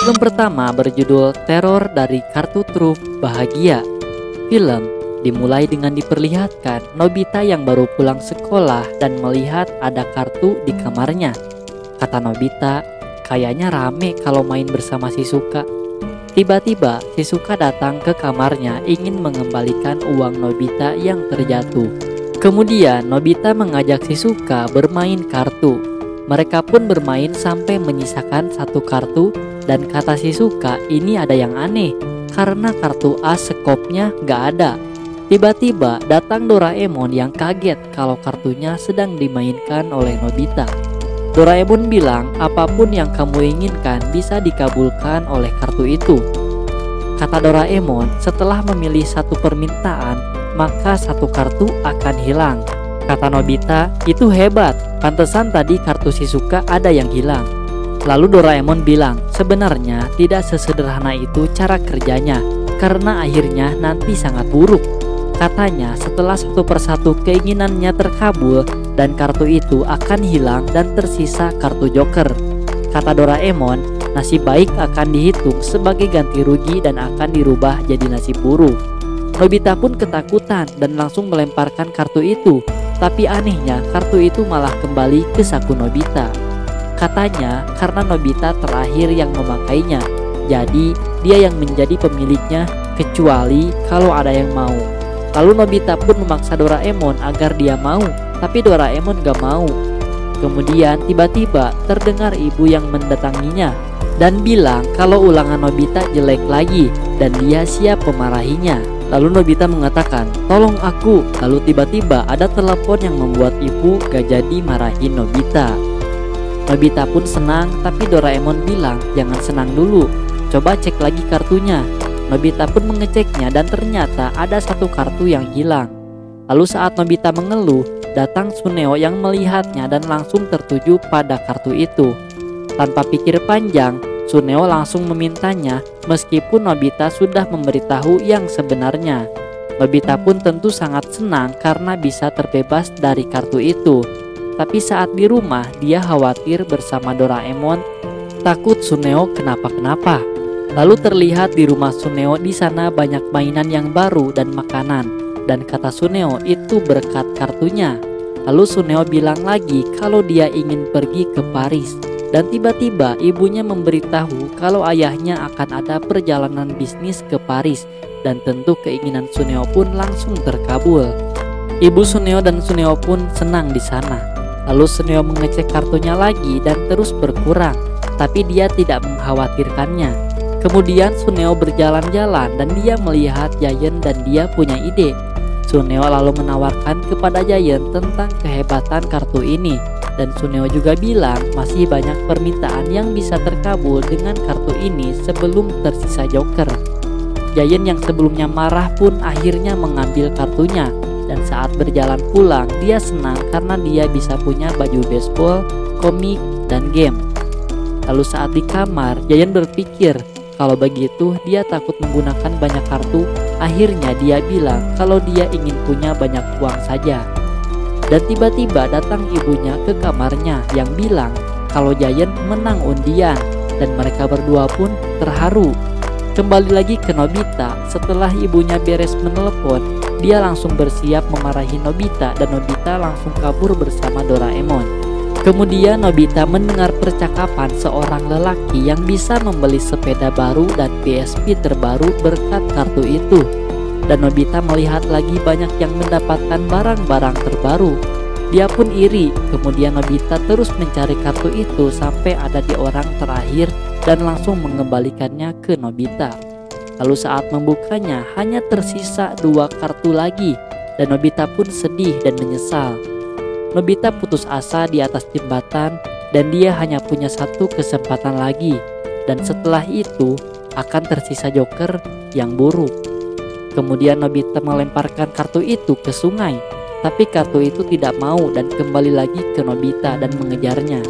Film pertama berjudul Teror dari Kartu Truf Bahagia. Film dimulai dengan diperlihatkan Nobita yang baru pulang sekolah dan melihat ada kartu di kamarnya. Kata Nobita, kayaknya rame kalau main bersama Shizuka. Tiba-tiba Shizuka datang ke kamarnya ingin mengembalikan uang Nobita yang terjatuh. Kemudian Nobita mengajak Shizuka bermain kartu. Mereka pun bermain sampai menyisakan satu kartu. Dan kata Shizuka, ini ada yang aneh karena kartu as sekopnya gak ada. Tiba-tiba datang Doraemon yang kaget kalau kartunya sedang dimainkan oleh Nobita. Doraemon bilang apapun yang kamu inginkan bisa dikabulkan oleh kartu itu. Kata Doraemon, setelah memilih satu permintaan maka satu kartu akan hilang. Kata Nobita, itu hebat, pantesan tadi kartu Shizuka ada yang hilang. Lalu Doraemon bilang, sebenarnya tidak sesederhana itu cara kerjanya, karena akhirnya nanti sangat buruk. Katanya setelah satu persatu keinginannya terkabul dan kartu itu akan hilang dan tersisa kartu Joker. Kata Doraemon, nasib baik akan dihitung sebagai ganti rugi dan akan dirubah jadi nasib buruk. Nobita pun ketakutan dan langsung melemparkan kartu itu, tapi anehnya kartu itu malah kembali ke saku Nobita. Katanya karena Nobita terakhir yang memakainya, jadi dia yang menjadi pemiliknya kecuali kalau ada yang mau. Lalu Nobita pun memaksa Doraemon agar dia mau, tapi Doraemon gak mau. Kemudian tiba-tiba terdengar ibu yang mendatanginya dan bilang kalau ulangan Nobita jelek lagi dan dia siap memarahinya. Lalu Nobita mengatakan, tolong aku. Lalu tiba-tiba ada telepon yang membuat ibu gak jadi marahin Nobita. Nobita pun senang, tapi Doraemon bilang jangan senang dulu, coba cek lagi kartunya. Nobita pun mengeceknya dan ternyata ada satu kartu yang hilang. Lalu saat Nobita mengeluh, datang Tsuneo yang melihatnya dan langsung tertuju pada kartu itu. Tanpa pikir panjang, Tsuneo langsung memintanya meskipun Nobita sudah memberitahu yang sebenarnya. Nobita pun tentu sangat senang karena bisa terbebas dari kartu itu. Tapi saat di rumah dia khawatir bersama Doraemon, takut Tsuneo kenapa-kenapa. Lalu terlihat di rumah Tsuneo di sana banyak mainan yang baru dan makanan. Dan kata Tsuneo itu berkat kartunya. Lalu Tsuneo bilang lagi kalau dia ingin pergi ke Paris. Dan tiba-tiba ibunya memberitahu kalau ayahnya akan ada perjalanan bisnis ke Paris. Dan tentu keinginan Tsuneo pun langsung terkabul. Ibu Tsuneo dan Tsuneo pun senang di sana. Lalu Tsuneo mengecek kartunya lagi dan terus berkurang, tapi dia tidak mengkhawatirkannya. Kemudian Tsuneo berjalan-jalan dan dia melihat Giant dan dia punya ide. Tsuneo lalu menawarkan kepada Giant tentang kehebatan kartu ini. Dan Tsuneo juga bilang masih banyak permintaan yang bisa terkabul dengan kartu ini sebelum tersisa Joker. Giant yang sebelumnya marah pun akhirnya mengambil kartunya. Dan saat berjalan pulang, dia senang karena dia bisa punya baju baseball, komik, dan game. Lalu saat di kamar, Giant berpikir kalau begitu dia takut menggunakan banyak kartu. Akhirnya dia bilang kalau dia ingin punya banyak uang saja. Dan tiba-tiba datang ibunya ke kamarnya yang bilang kalau Giant menang undian. Dan mereka berdua pun terharu. Kembali lagi ke Nobita, setelah ibunya beres menelepon, dia langsung bersiap memarahi Nobita dan Nobita langsung kabur bersama Doraemon. Kemudian Nobita mendengar percakapan seorang lelaki yang bisa membeli sepeda baru dan PSP terbaru berkat kartu itu. Dan Nobita melihat lagi banyak yang mendapatkan barang-barang terbaru. Dia pun iri. Kemudian Nobita terus mencari kartu itu sampai ada di orang terakhir dan langsung mengembalikannya ke Nobita. Lalu saat membukanya hanya tersisa 2 kartu lagi dan Nobita pun sedih dan menyesal. Nobita putus asa di atas jembatan dan dia hanya punya satu kesempatan lagi. Dan setelah itu akan tersisa Joker yang buruk. Kemudian Nobita melemparkan kartu itu ke sungai. Tapi kartu itu tidak mau dan kembali lagi ke Nobita dan mengejarnya.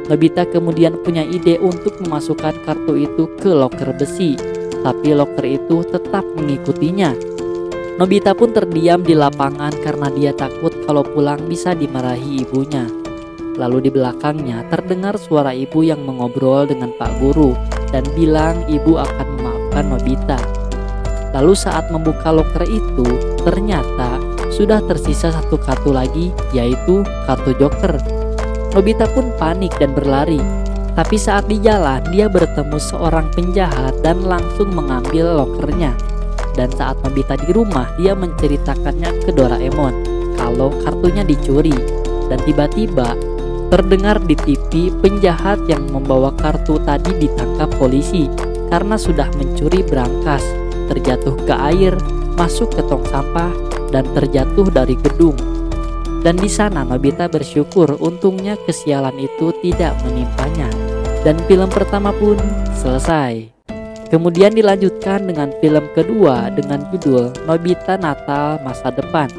Nobita kemudian punya ide untuk memasukkan kartu itu ke loker besi. Tapi loker itu tetap mengikutinya. Nobita pun terdiam di lapangan karena dia takut kalau pulang bisa dimarahi ibunya. Lalu di belakangnya terdengar suara ibu yang mengobrol dengan Pak Guru. dan bilang ibu akan memaafkan Nobita. Lalu saat membuka loker itu, ternyata sudah tersisa satu kartu lagi, yaitu kartu Joker. Nobita pun panik dan berlari. Tapi saat di jalan, dia bertemu seorang penjahat dan langsung mengambil lokernya. Dan saat Nobita di rumah, dia menceritakannya ke Doraemon kalau kartunya dicuri. Dan tiba-tiba terdengar di TV penjahat yang membawa kartu tadi ditangkap polisi karena sudah mencuri berangkas, terjatuh ke air, masuk ke tong sampah, dan terjatuh dari gedung. Dan di sana Nobita bersyukur untungnya kesialan itu tidak menimpanya. Dan film pertama pun selesai. Kemudian dilanjutkan dengan film kedua dengan judul Nobita Natal Masa Depan.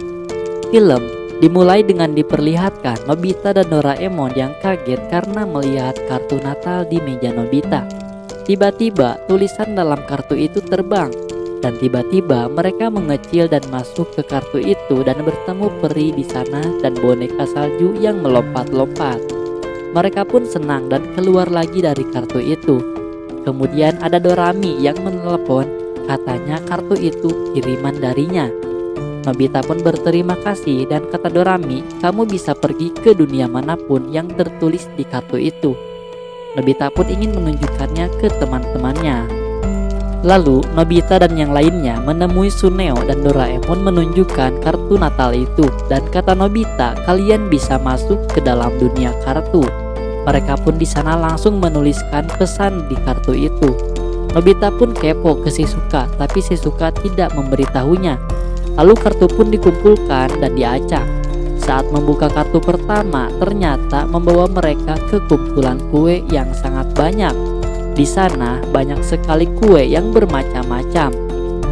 Film dimulai dengan diperlihatkan Nobita dan Doraemon yang kaget karena melihat kartu Natal di meja Nobita. Tiba-tiba tulisan dalam kartu itu terbang. Dan tiba-tiba mereka mengecil dan masuk ke kartu itu dan bertemu peri di sana dan boneka salju yang melompat-lompat. Mereka pun senang dan keluar lagi dari kartu itu. Kemudian ada Dorami yang menelepon, katanya kartu itu kiriman darinya. Nobita pun berterima kasih dan kata Dorami, kamu bisa pergi ke dunia manapun yang tertulis di kartu itu. Nobita pun ingin menunjukkannya ke teman-temannya. Lalu Nobita dan yang lainnya menemui Suneo dan Doraemon menunjukkan kartu Natal itu. Dan kata Nobita, kalian bisa masuk ke dalam dunia kartu. Mereka pun di sana langsung menuliskan pesan di kartu itu. Nobita pun kepo ke Shizuka, tapi Shizuka tidak memberitahunya. Lalu kartu pun dikumpulkan dan diacak. Saat membuka kartu pertama, ternyata membawa mereka ke kumpulan kue yang sangat banyak. Di sana banyak sekali kue yang bermacam-macam.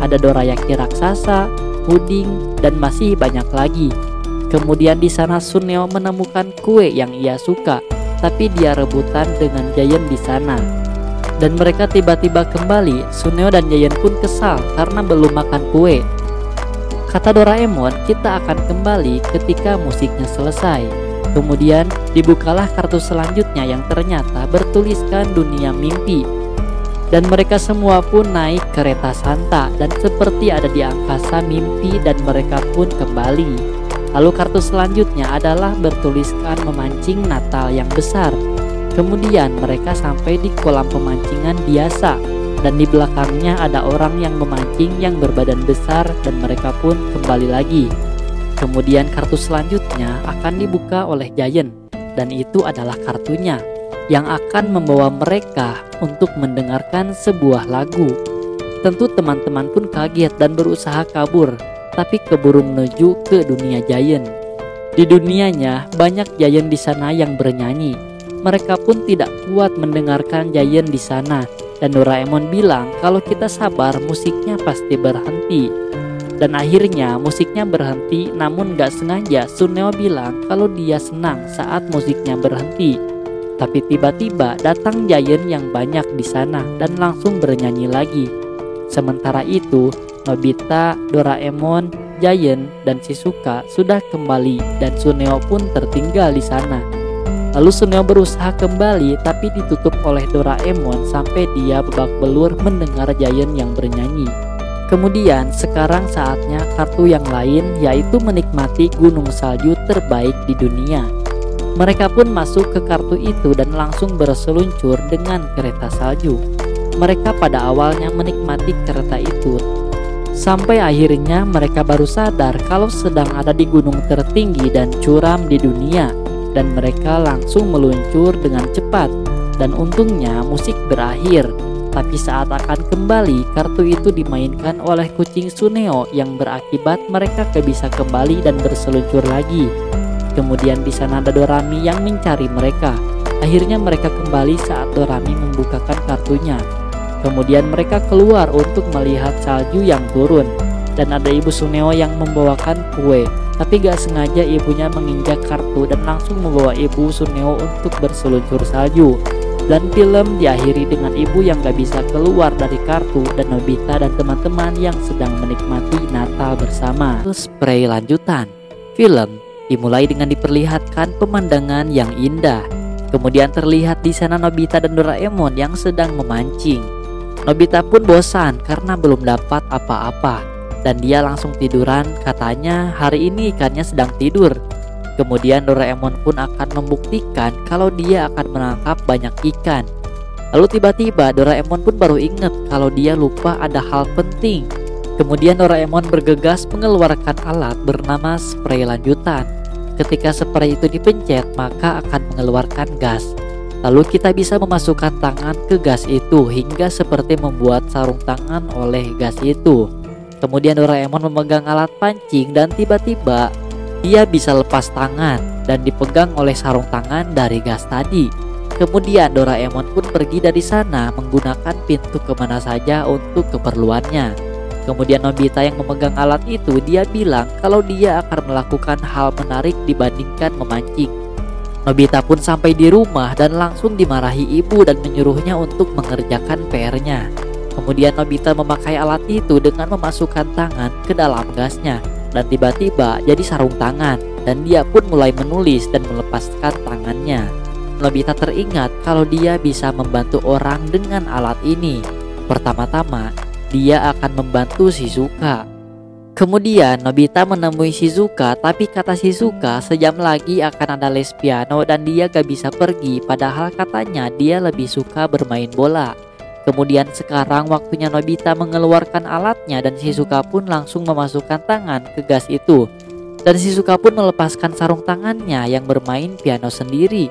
Ada dorayaki raksasa, puding, dan masih banyak lagi. Kemudian di sana Suneo menemukan kue yang ia suka, tapi dia rebutan dengan Giant di sana. Dan mereka tiba-tiba kembali. Suneo dan Giant pun kesal karena belum makan kue. Kata Doraemon, kita akan kembali ketika musiknya selesai. Kemudian dibukalah kartu selanjutnya yang ternyata bertuliskan dunia mimpi. Dan mereka semua pun naik kereta Santa dan seperti ada di angkasa mimpi dan mereka pun kembali. Lalu kartu selanjutnya adalah bertuliskan memancing Natal yang besar. Kemudian mereka sampai di kolam pemancingan biasa dan di belakangnya ada orang yang memancing yang berbadan besar dan mereka pun kembali lagi. Kemudian kartu selanjutnya akan dibuka oleh Giant dan itu adalah kartunya yang akan membawa mereka untuk mendengarkan sebuah lagu. Tentu teman-teman pun kaget dan berusaha kabur, tapi keburu menuju ke dunia Giant. Di dunianya banyak Giant di sana yang bernyanyi. Mereka pun tidak kuat mendengarkan Giant di sana dan Doraemon bilang kalau kita sabar musiknya pasti berhenti. Dan akhirnya musiknya berhenti, namun gak sengaja Suneo bilang kalau dia senang saat musiknya berhenti. Tapi tiba-tiba datang Giant yang banyak di sana dan langsung bernyanyi lagi. Sementara itu Nobita, Doraemon, Giant, dan Shizuka sudah kembali dan Suneo pun tertinggal di sana. Lalu Suneo berusaha kembali tapi ditutup oleh Doraemon sampai dia babak belur mendengar Giant yang bernyanyi. Kemudian sekarang saatnya kartu yang lain, yaitu menikmati gunung salju terbaik di dunia. Mereka pun masuk ke kartu itu dan langsung berseluncur dengan kereta salju. Mereka pada awalnya menikmati kereta itu sampai akhirnya mereka baru sadar kalau sedang ada di gunung tertinggi dan curam di dunia. Dan mereka langsung meluncur dengan cepat. Dan untungnya musik berakhir. Tapi saat akan kembali, kartu itu dimainkan oleh kucing Suneo yang berakibat mereka bisa kembali dan berseluncur lagi. Kemudian di sana ada Dorami yang mencari mereka. Akhirnya mereka kembali saat Dorami membukakan kartunya. Kemudian mereka keluar untuk melihat salju yang turun. Dan ada ibu Suneo yang membawakan kue. Tapi gak sengaja ibunya menginjak kartu dan langsung membawa ibu Suneo untuk berseluncur salju. Dan film diakhiri dengan ibu yang gak bisa keluar dari kartu dan Nobita dan teman-teman yang sedang menikmati Natal bersama. Spray lanjutan. Film dimulai dengan diperlihatkan pemandangan yang indah. Kemudian terlihat di sana Nobita dan Doraemon yang sedang memancing. Nobita pun bosan karena belum dapat apa-apa dan dia langsung tiduran, katanya hari ini ikannya sedang tidur. Kemudian Doraemon pun akan membuktikan kalau dia akan menangkap banyak ikan. Lalu tiba-tiba Doraemon pun baru ingat kalau dia lupa ada hal penting. Kemudian Doraemon bergegas mengeluarkan alat bernama spray lanjutan. Ketika spray itu dipencet, maka akan mengeluarkan gas. Lalu kita bisa memasukkan tangan ke gas itu hingga seperti membuat sarung tangan oleh gas itu. Kemudian Doraemon memegang alat pancing dan tiba-tiba dia bisa lepas tangan dan dipegang oleh sarung tangan dari gas tadi. Kemudian Doraemon pun pergi dari sana menggunakan pintu kemana saja untuk keperluannya. Kemudian Nobita yang memegang alat itu, dia bilang kalau dia akan melakukan hal menarik dibandingkan memancing. Nobita pun sampai di rumah dan langsung dimarahi ibu dan menyuruhnya untuk mengerjakan PR-nya. Kemudian Nobita memakai alat itu dengan memasukkan tangan ke dalam gasnya dan tiba-tiba jadi sarung tangan dan dia pun mulai menulis dan melepaskan tangannya. Nobita teringat kalau dia bisa membantu orang dengan alat ini. Pertama-tama dia akan membantu Shizuka. Kemudian Nobita menemui Shizuka, tapi kata Shizuka sejam lagi akan ada les piano dan dia gak bisa pergi, padahal katanya dia lebih suka bermain bola. Kemudian sekarang waktunya Nobita mengeluarkan alatnya dan Shizuka pun langsung memasukkan tangan ke gas itu. Dan Shizuka pun melepaskan sarung tangannya yang bermain piano sendiri.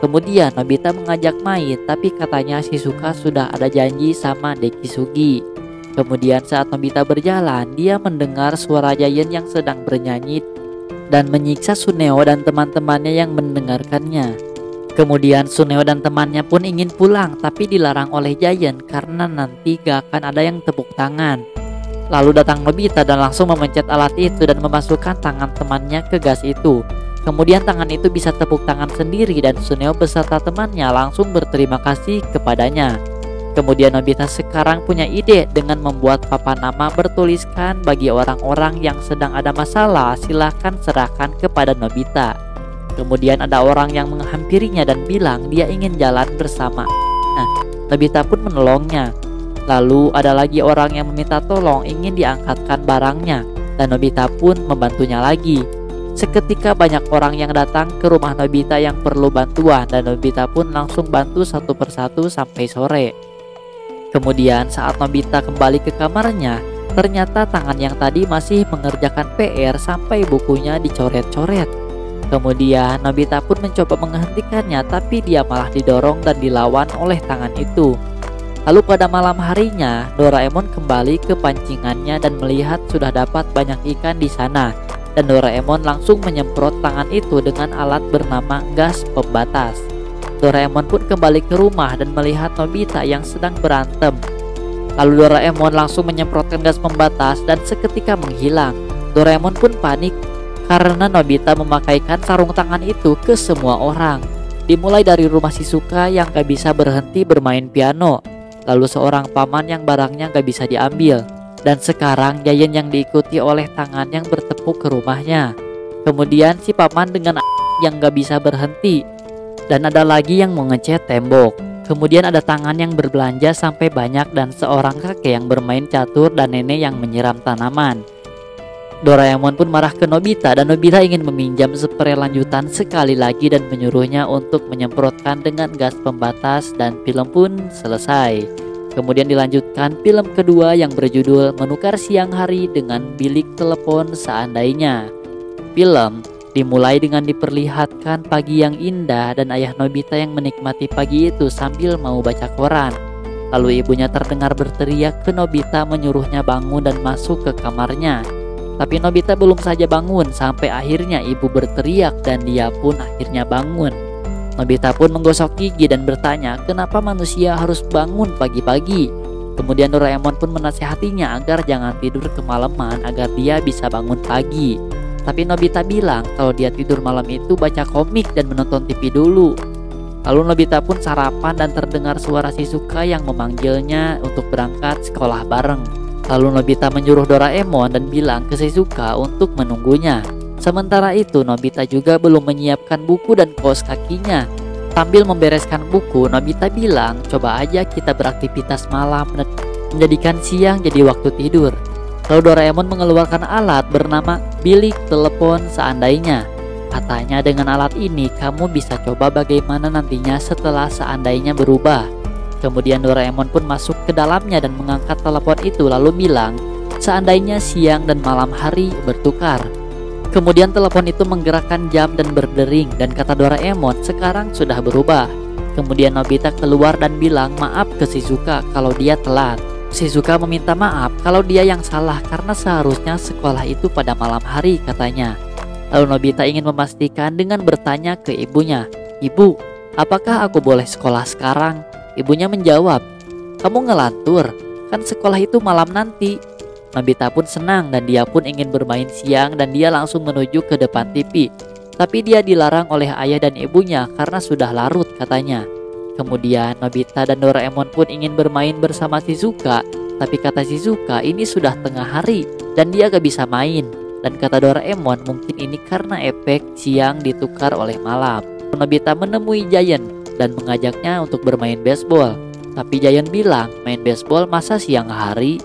Kemudian Nobita mengajak main, tapi katanya Shizuka sudah ada janji sama Dekisugi. Kemudian saat Nobita berjalan, dia mendengar suara Giant yang sedang bernyanyi dan menyiksa Suneo dan teman-temannya yang mendengarkannya. Kemudian Suneo dan temannya pun ingin pulang, tapi dilarang oleh Giant karena nanti gak akan ada yang tepuk tangan. Lalu datang Nobita dan langsung memencet alat itu dan memasukkan tangan temannya ke gas itu. Kemudian tangan itu bisa tepuk tangan sendiri dan Suneo beserta temannya langsung berterima kasih kepadanya. Kemudian Nobita sekarang punya ide dengan membuat papan nama bertuliskan bagi orang-orang yang sedang ada masalah silahkan serahkan kepada Nobita. Kemudian ada orang yang menghampirinya dan bilang dia ingin jalan bersama. Nobita pun menolongnya. Lalu ada lagi orang yang meminta tolong ingin diangkatkan barangnya dan Nobita pun membantunya lagi. Seketika banyak orang yang datang ke rumah Nobita yang perlu bantuan dan Nobita pun langsung bantu satu persatu sampai sore. Kemudian saat Nobita kembali ke kamarnya, ternyata tangan yang tadi masih mengerjakan PR sampai bukunya dicoret-coret. Kemudian Nobita pun mencoba menghentikannya, tapi dia malah didorong dan dilawan oleh tangan itu. Lalu pada malam harinya, Doraemon kembali ke pancingannya dan melihat sudah dapat banyak ikan di sana. Dan Doraemon langsung menyemprot tangan itu dengan alat bernama gas pembatas. Doraemon pun kembali ke rumah dan melihat Nobita yang sedang berantem. Lalu Doraemon langsung menyemprotkan gas pembatas dan seketika menghilang. Doraemon pun panik karena Nobita memakaikan sarung tangan itu ke semua orang. Dimulai dari rumah Shizuka yang gak bisa berhenti bermain piano, lalu seorang paman yang barangnya gak bisa diambil, dan sekarang Giant yang diikuti oleh tangan yang bertepuk ke rumahnya. Kemudian si paman dengan yang gak bisa berhenti. Dan ada lagi yang mengecat tembok. Kemudian ada tangan yang berbelanja sampai banyak dan seorang kakek yang bermain catur dan nenek yang menyiram tanaman. Doraemon pun marah ke Nobita dan Nobita ingin meminjam spray lanjutan sekali lagi dan menyuruhnya untuk menyemprotkan dengan gas pembatas dan film pun selesai. Kemudian dilanjutkan film kedua yang berjudul Menukar Siang Hari dengan Bilik Telepon Seandainya. Film dimulai dengan diperlihatkan pagi yang indah dan ayah Nobita yang menikmati pagi itu sambil mau baca koran. Lalu ibunya terdengar berteriak ke Nobita menyuruhnya bangun dan masuk ke kamarnya. Tapi Nobita belum saja bangun sampai akhirnya ibu berteriak dan dia pun akhirnya bangun. Nobita pun menggosok gigi dan bertanya kenapa manusia harus bangun pagi-pagi. Kemudian Doraemon pun menasihatinya agar jangan tidur kemalaman agar dia bisa bangun pagi. Tapi Nobita bilang kalau dia tidur malam itu baca komik dan menonton TV dulu. Lalu Nobita pun sarapan dan terdengar suara Shizuka yang memanggilnya untuk berangkat sekolah bareng. Lalu Nobita menyuruh Doraemon dan bilang ke Shizuka untuk menunggunya. Sementara itu Nobita juga belum menyiapkan buku dan kaos kakinya. Sambil membereskan buku, Nobita bilang, coba aja kita beraktivitas malam dan menjadikan siang jadi waktu tidur. Lalu Doraemon mengeluarkan alat bernama bilik telepon seandainya. Katanya dengan alat ini kamu bisa coba bagaimana nantinya setelah seandainya berubah. Kemudian Doraemon pun masuk ke dalamnya dan mengangkat telepon itu lalu bilang, seandainya siang dan malam hari bertukar. Kemudian telepon itu menggerakkan jam dan berdering dan kata Doraemon sekarang sudah berubah. Kemudian Nobita keluar dan bilang maaf ke Shizuka kalau dia telat. Shizuka meminta maaf kalau dia yang salah karena seharusnya sekolah itu pada malam hari katanya. Lalu Nobita ingin memastikan dengan bertanya ke ibunya, "Ibu, apakah aku boleh sekolah sekarang?" Ibunya menjawab, "Kamu ngelantur, kan sekolah itu malam nanti." Nobita pun senang dan dia pun ingin bermain siang dan dia langsung menuju ke depan TV. Tapi dia dilarang oleh ayah dan ibunya karena sudah larut katanya. Kemudian Nobita dan Doraemon pun ingin bermain bersama Shizuka. Tapi kata Shizuka ini sudah tengah hari dan dia gak bisa main. Dan kata Doraemon mungkin ini karena efek siang ditukar oleh malam. Nobita menemui Giant dan mengajaknya untuk bermain baseball. Tapi Giant bilang main baseball masa siang hari?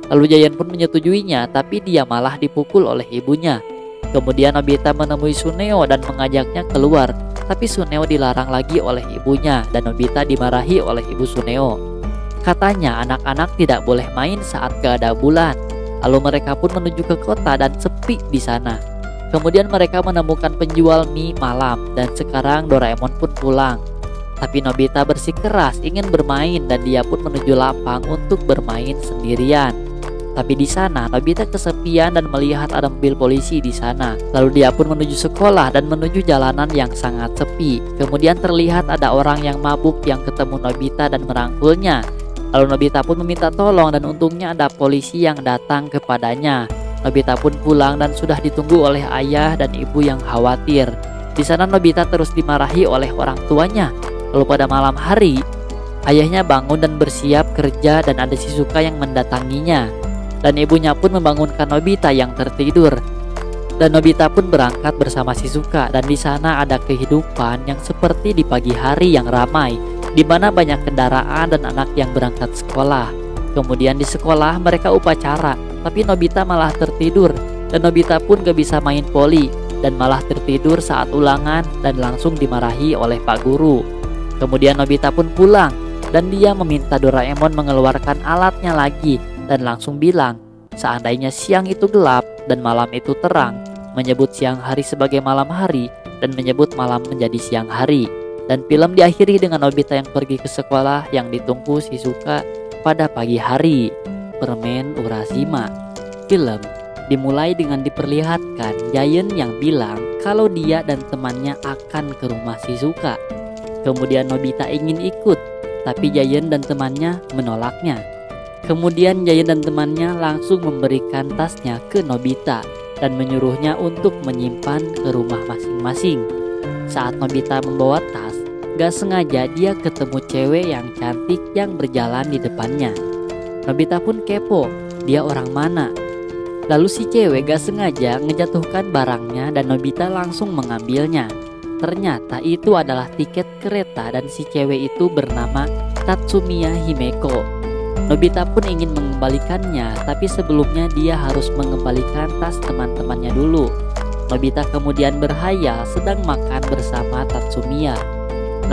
Lalu Giant pun menyetujuinya, tapi dia malah dipukul oleh ibunya. Kemudian Nobita menemui Suneo dan mengajaknya keluar, tapi Suneo dilarang lagi oleh ibunya dan Nobita dimarahi oleh ibu Suneo. Katanya anak-anak tidak boleh main saat gak ada bulan. Lalu mereka pun menuju ke kota dan sepi di sana. Kemudian mereka menemukan penjual mie malam dan sekarang Doraemon pun pulang. Tapi Nobita bersikeras ingin bermain dan dia pun menuju lapang untuk bermain sendirian. Tapi di sana Nobita kesepian dan melihat ada mobil polisi di sana. Lalu dia pun menuju sekolah dan menuju jalanan yang sangat sepi. Kemudian terlihat ada orang yang mabuk yang ketemu Nobita dan merangkulnya. Lalu Nobita pun meminta tolong dan untungnya ada polisi yang datang kepadanya. Nobita pun pulang dan sudah ditunggu oleh ayah dan ibu yang khawatir. Di sana Nobita terus dimarahi oleh orang tuanya. Lalu pada malam hari, ayahnya bangun dan bersiap kerja dan ada Shizuka yang mendatanginya. Dan ibunya pun membangunkan Nobita yang tertidur. Dan Nobita pun berangkat bersama Shizuka dan di sana ada kehidupan yang seperti di pagi hari yang ramai, di mana banyak kendaraan dan anak yang berangkat sekolah. Kemudian di sekolah mereka upacara, tapi Nobita malah tertidur dan Nobita pun gak bisa main voli dan malah tertidur saat ulangan dan langsung dimarahi oleh Pak Guru. Kemudian Nobita pun pulang dan dia meminta Doraemon mengeluarkan alatnya lagi dan langsung bilang, seandainya siang itu gelap dan malam itu terang, menyebut siang hari sebagai malam hari dan menyebut malam menjadi siang hari. Dan film diakhiri dengan Nobita yang pergi ke sekolah yang ditunggu Shizuka pada pagi hari. Permen Urashima. Film dimulai dengan diperlihatkan Giant yang bilang kalau dia dan temannya akan ke rumah Shizuka. Kemudian Nobita ingin ikut, tapi Giant dan temannya menolaknya. Kemudian Giant dan temannya langsung memberikan tasnya ke Nobita dan menyuruhnya untuk menyimpan ke rumah masing-masing. Saat Nobita membawa tas, gak sengaja dia ketemu cewek yang cantik yang berjalan di depannya. Nobita pun kepo, dia orang mana? Lalu si cewek gak sengaja ngejatuhkan barangnya dan Nobita langsung mengambilnya. Ternyata itu adalah tiket kereta dan si cewek itu bernama Tatsumiya Himeko. Nobita pun ingin mengembalikannya, tapi sebelumnya dia harus mengembalikan tas teman-temannya dulu. Nobita kemudian berhayal sedang makan bersama Tatsumiya.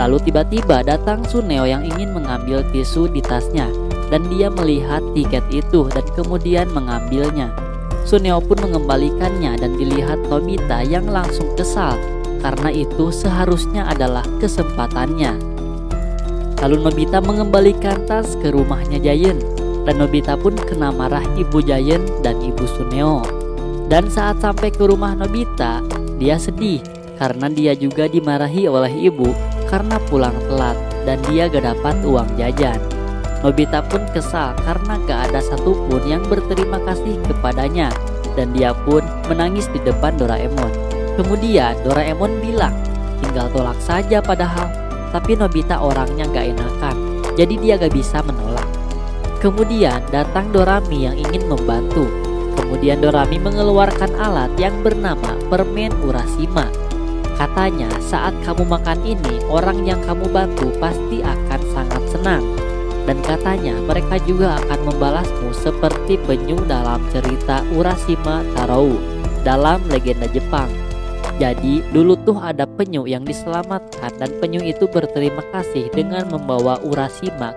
Lalu tiba-tiba datang Suneo yang ingin mengambil tisu di tasnya dan dia melihat tiket itu dan kemudian mengambilnya. Suneo pun mengembalikannya dan dilihat Nobita yang langsung kesal karena itu seharusnya adalah kesempatannya. Lalu Nobita mengembalikan tas ke rumahnya Giant dan Nobita pun kena marah ibu Giant dan ibu Suneo. Dan saat sampai ke rumah Nobita, dia sedih karena dia juga dimarahi oleh ibu karena pulang telat dan dia gak dapat uang jajan. Nobita pun kesal karena gak ada satupun yang berterima kasih kepadanya dan dia pun menangis di depan Doraemon. Kemudian Doraemon bilang, tinggal tolak saja padahal. Tapi Nobita orangnya gak enakan, jadi dia gak bisa menolak. Kemudian datang Dorami yang ingin membantu. Kemudian Dorami mengeluarkan alat yang bernama permen Urashima. Katanya, saat kamu makan ini, orang yang kamu bantu pasti akan sangat senang. Dan katanya, mereka juga akan membalasmu seperti penyu dalam cerita Urashima Tarou dalam legenda Jepang. Jadi, dulu tuh ada penyu yang diselamatkan dan penyu itu berterima kasih dengan membawa Urashima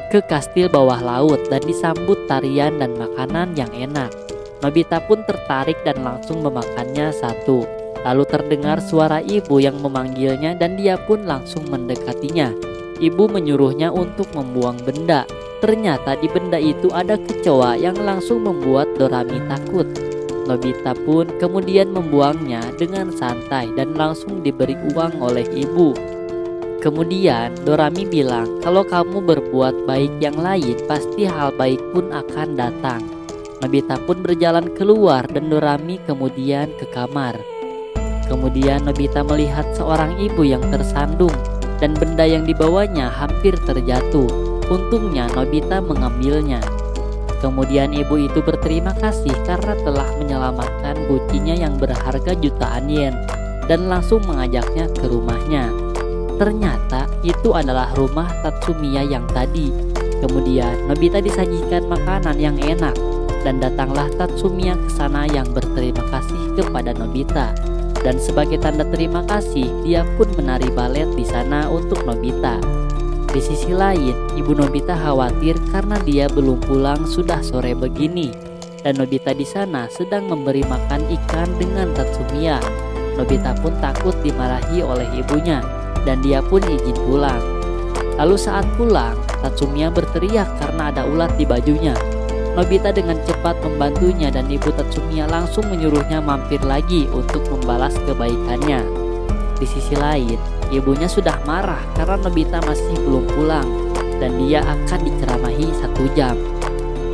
ke kastil bawah laut dan disambut tarian dan makanan yang enak. Nobita pun tertarik dan langsung memakannya satu. Lalu terdengar suara ibu yang memanggilnya dan dia pun langsung mendekatinya. Ibu menyuruhnya untuk membuang benda. Ternyata di benda itu ada kecoa yang langsung membuat Dorami takut. Nobita pun kemudian membuangnya dengan santai dan langsung diberi uang oleh ibu. Kemudian Dorami bilang, kalau kamu berbuat baik yang lain, pasti hal baik pun akan datang. Nobita pun berjalan keluar dan Dorami kemudian ke kamar. Kemudian Nobita melihat seorang ibu yang tersandung dan benda yang dibawanya hampir terjatuh. Untungnya Nobita mengambilnya. Kemudian ibu itu berterima kasih karena telah menyelamatkan bucinya yang berharga jutaan yen dan langsung mengajaknya ke rumahnya. Ternyata itu adalah rumah Tatsumiya yang tadi. Kemudian Nobita disajikan makanan yang enak dan datanglah Tatsumiya ke sana yang berterima kasih kepada Nobita. Dan sebagai tanda terima kasih, dia pun menari balet di sana untuk Nobita. Di sisi lain, ibu Nobita khawatir karena dia belum pulang sudah sore begini. Dan Nobita di sana sedang memberi makan ikan dengan Tatsumiya. Nobita pun takut dimarahi oleh ibunya dan dia pun izin pulang. Lalu saat pulang, Tatsumiya berteriak karena ada ulat di bajunya. Nobita dengan cepat membantunya dan ibu Tatsumiya langsung menyuruhnya mampir lagi untuk membalas kebaikannya. Di sisi lain, ibunya sudah marah karena Nobita masih belum pulang dan dia akan diceramahi 1 jam.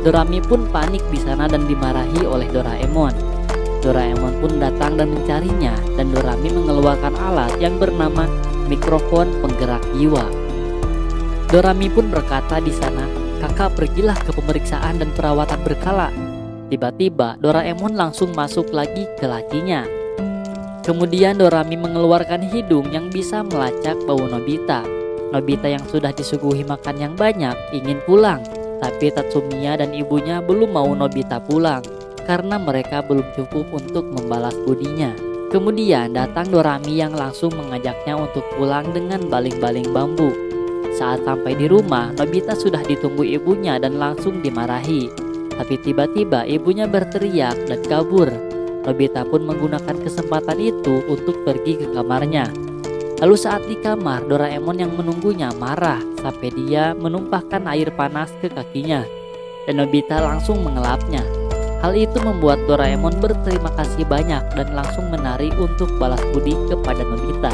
Dorami pun panik di sana dan dimarahi oleh Doraemon. Doraemon pun datang dan mencarinya dan Dorami mengeluarkan alat yang bernama mikrofon penggerak jiwa. Dorami pun berkata di sana, "Kakak pergilah ke pemeriksaan dan perawatan berkala." Tiba-tiba Doraemon langsung masuk lagi ke lacinya. Kemudian Dorami mengeluarkan hidung yang bisa melacak bau Nobita. Nobita yang sudah disuguhi makan yang banyak ingin pulang, tapi Tatsumiya dan ibunya belum mau Nobita pulang karena mereka belum cukup untuk membalas budinya. Kemudian datang Dorami yang langsung mengajaknya untuk pulang dengan baling-baling bambu. Saat sampai di rumah, Nobita sudah ditunggu ibunya dan langsung dimarahi. Tapi tiba-tiba ibunya berteriak dan kabur. Nobita pun menggunakan kesempatan itu untuk pergi ke kamarnya. Lalu saat di kamar, Doraemon yang menunggunya marah sampai dia menumpahkan air panas ke kakinya. Dan Nobita langsung mengelapnya. Hal itu membuat Doraemon berterima kasih banyak dan langsung menari untuk balas budi kepada Nobita.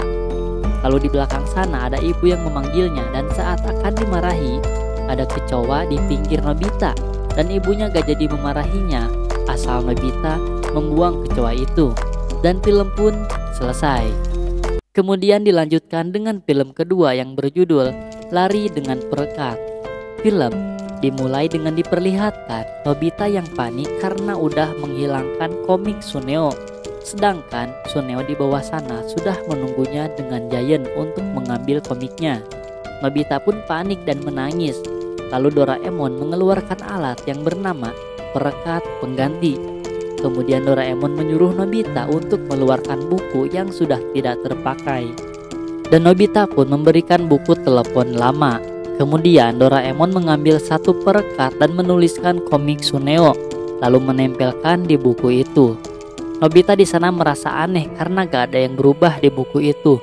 Lalu di belakang sana ada ibu yang memanggilnya dan saat akan dimarahi, ada kecoa di pinggir Nobita dan ibunya gak jadi memarahinya asal Nobita membuang kecoa itu. Dan film pun selesai. Kemudian dilanjutkan dengan film kedua yang berjudul Lari dengan Perekat. Film dimulai dengan diperlihatkan Nobita yang panik karena udah menghilangkan komik Suneo. Sedangkan Suneo di bawah sana sudah menunggunya dengan Giant untuk mengambil komiknya. Nobita pun panik dan menangis. Lalu Doraemon mengeluarkan alat yang bernama perekat pengganti. Kemudian Doraemon menyuruh Nobita untuk mengeluarkan buku yang sudah tidak terpakai. Dan Nobita pun memberikan buku telepon lama. Kemudian Doraemon mengambil satu perekat dan menuliskan komik Suneo, lalu menempelkan di buku itu. Nobita di sana merasa aneh karena gak ada yang berubah di buku itu.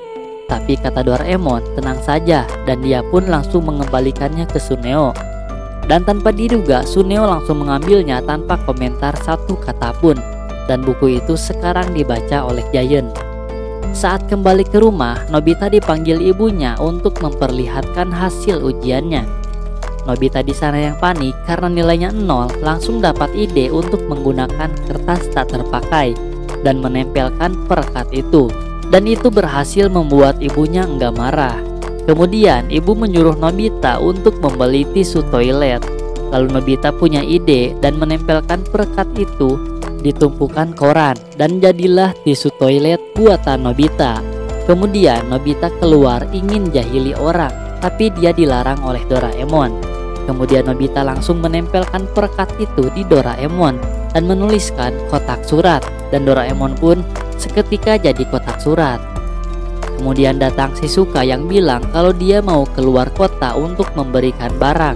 Tapi kata Doraemon, tenang saja, dan dia pun langsung mengembalikannya ke Suneo. Dan tanpa diduga, Suneo langsung mengambilnya tanpa komentar satu kata pun. Dan buku itu sekarang dibaca oleh Giant. Saat kembali ke rumah, Nobita dipanggil ibunya untuk memperlihatkan hasil ujiannya. Nobita di sana yang panik karena nilainya 0 langsung dapat ide untuk menggunakan kertas tak terpakai dan menempelkan perekat itu. Dan itu berhasil membuat ibunya enggak marah. Kemudian ibu menyuruh Nobita untuk membeli tisu toilet. Lalu Nobita punya ide dan menempelkan perekat itu di tumpukan koran dan jadilah tisu toilet buatan Nobita. Kemudian Nobita keluar ingin jahili orang, tapi dia dilarang oleh Doraemon. Kemudian Nobita langsung menempelkan perekat itu di Doraemon dan menuliskan kotak surat, dan Doraemon pun seketika jadi kotak surat. Kemudian datang Shizuka yang bilang kalau dia mau keluar kota untuk memberikan barang.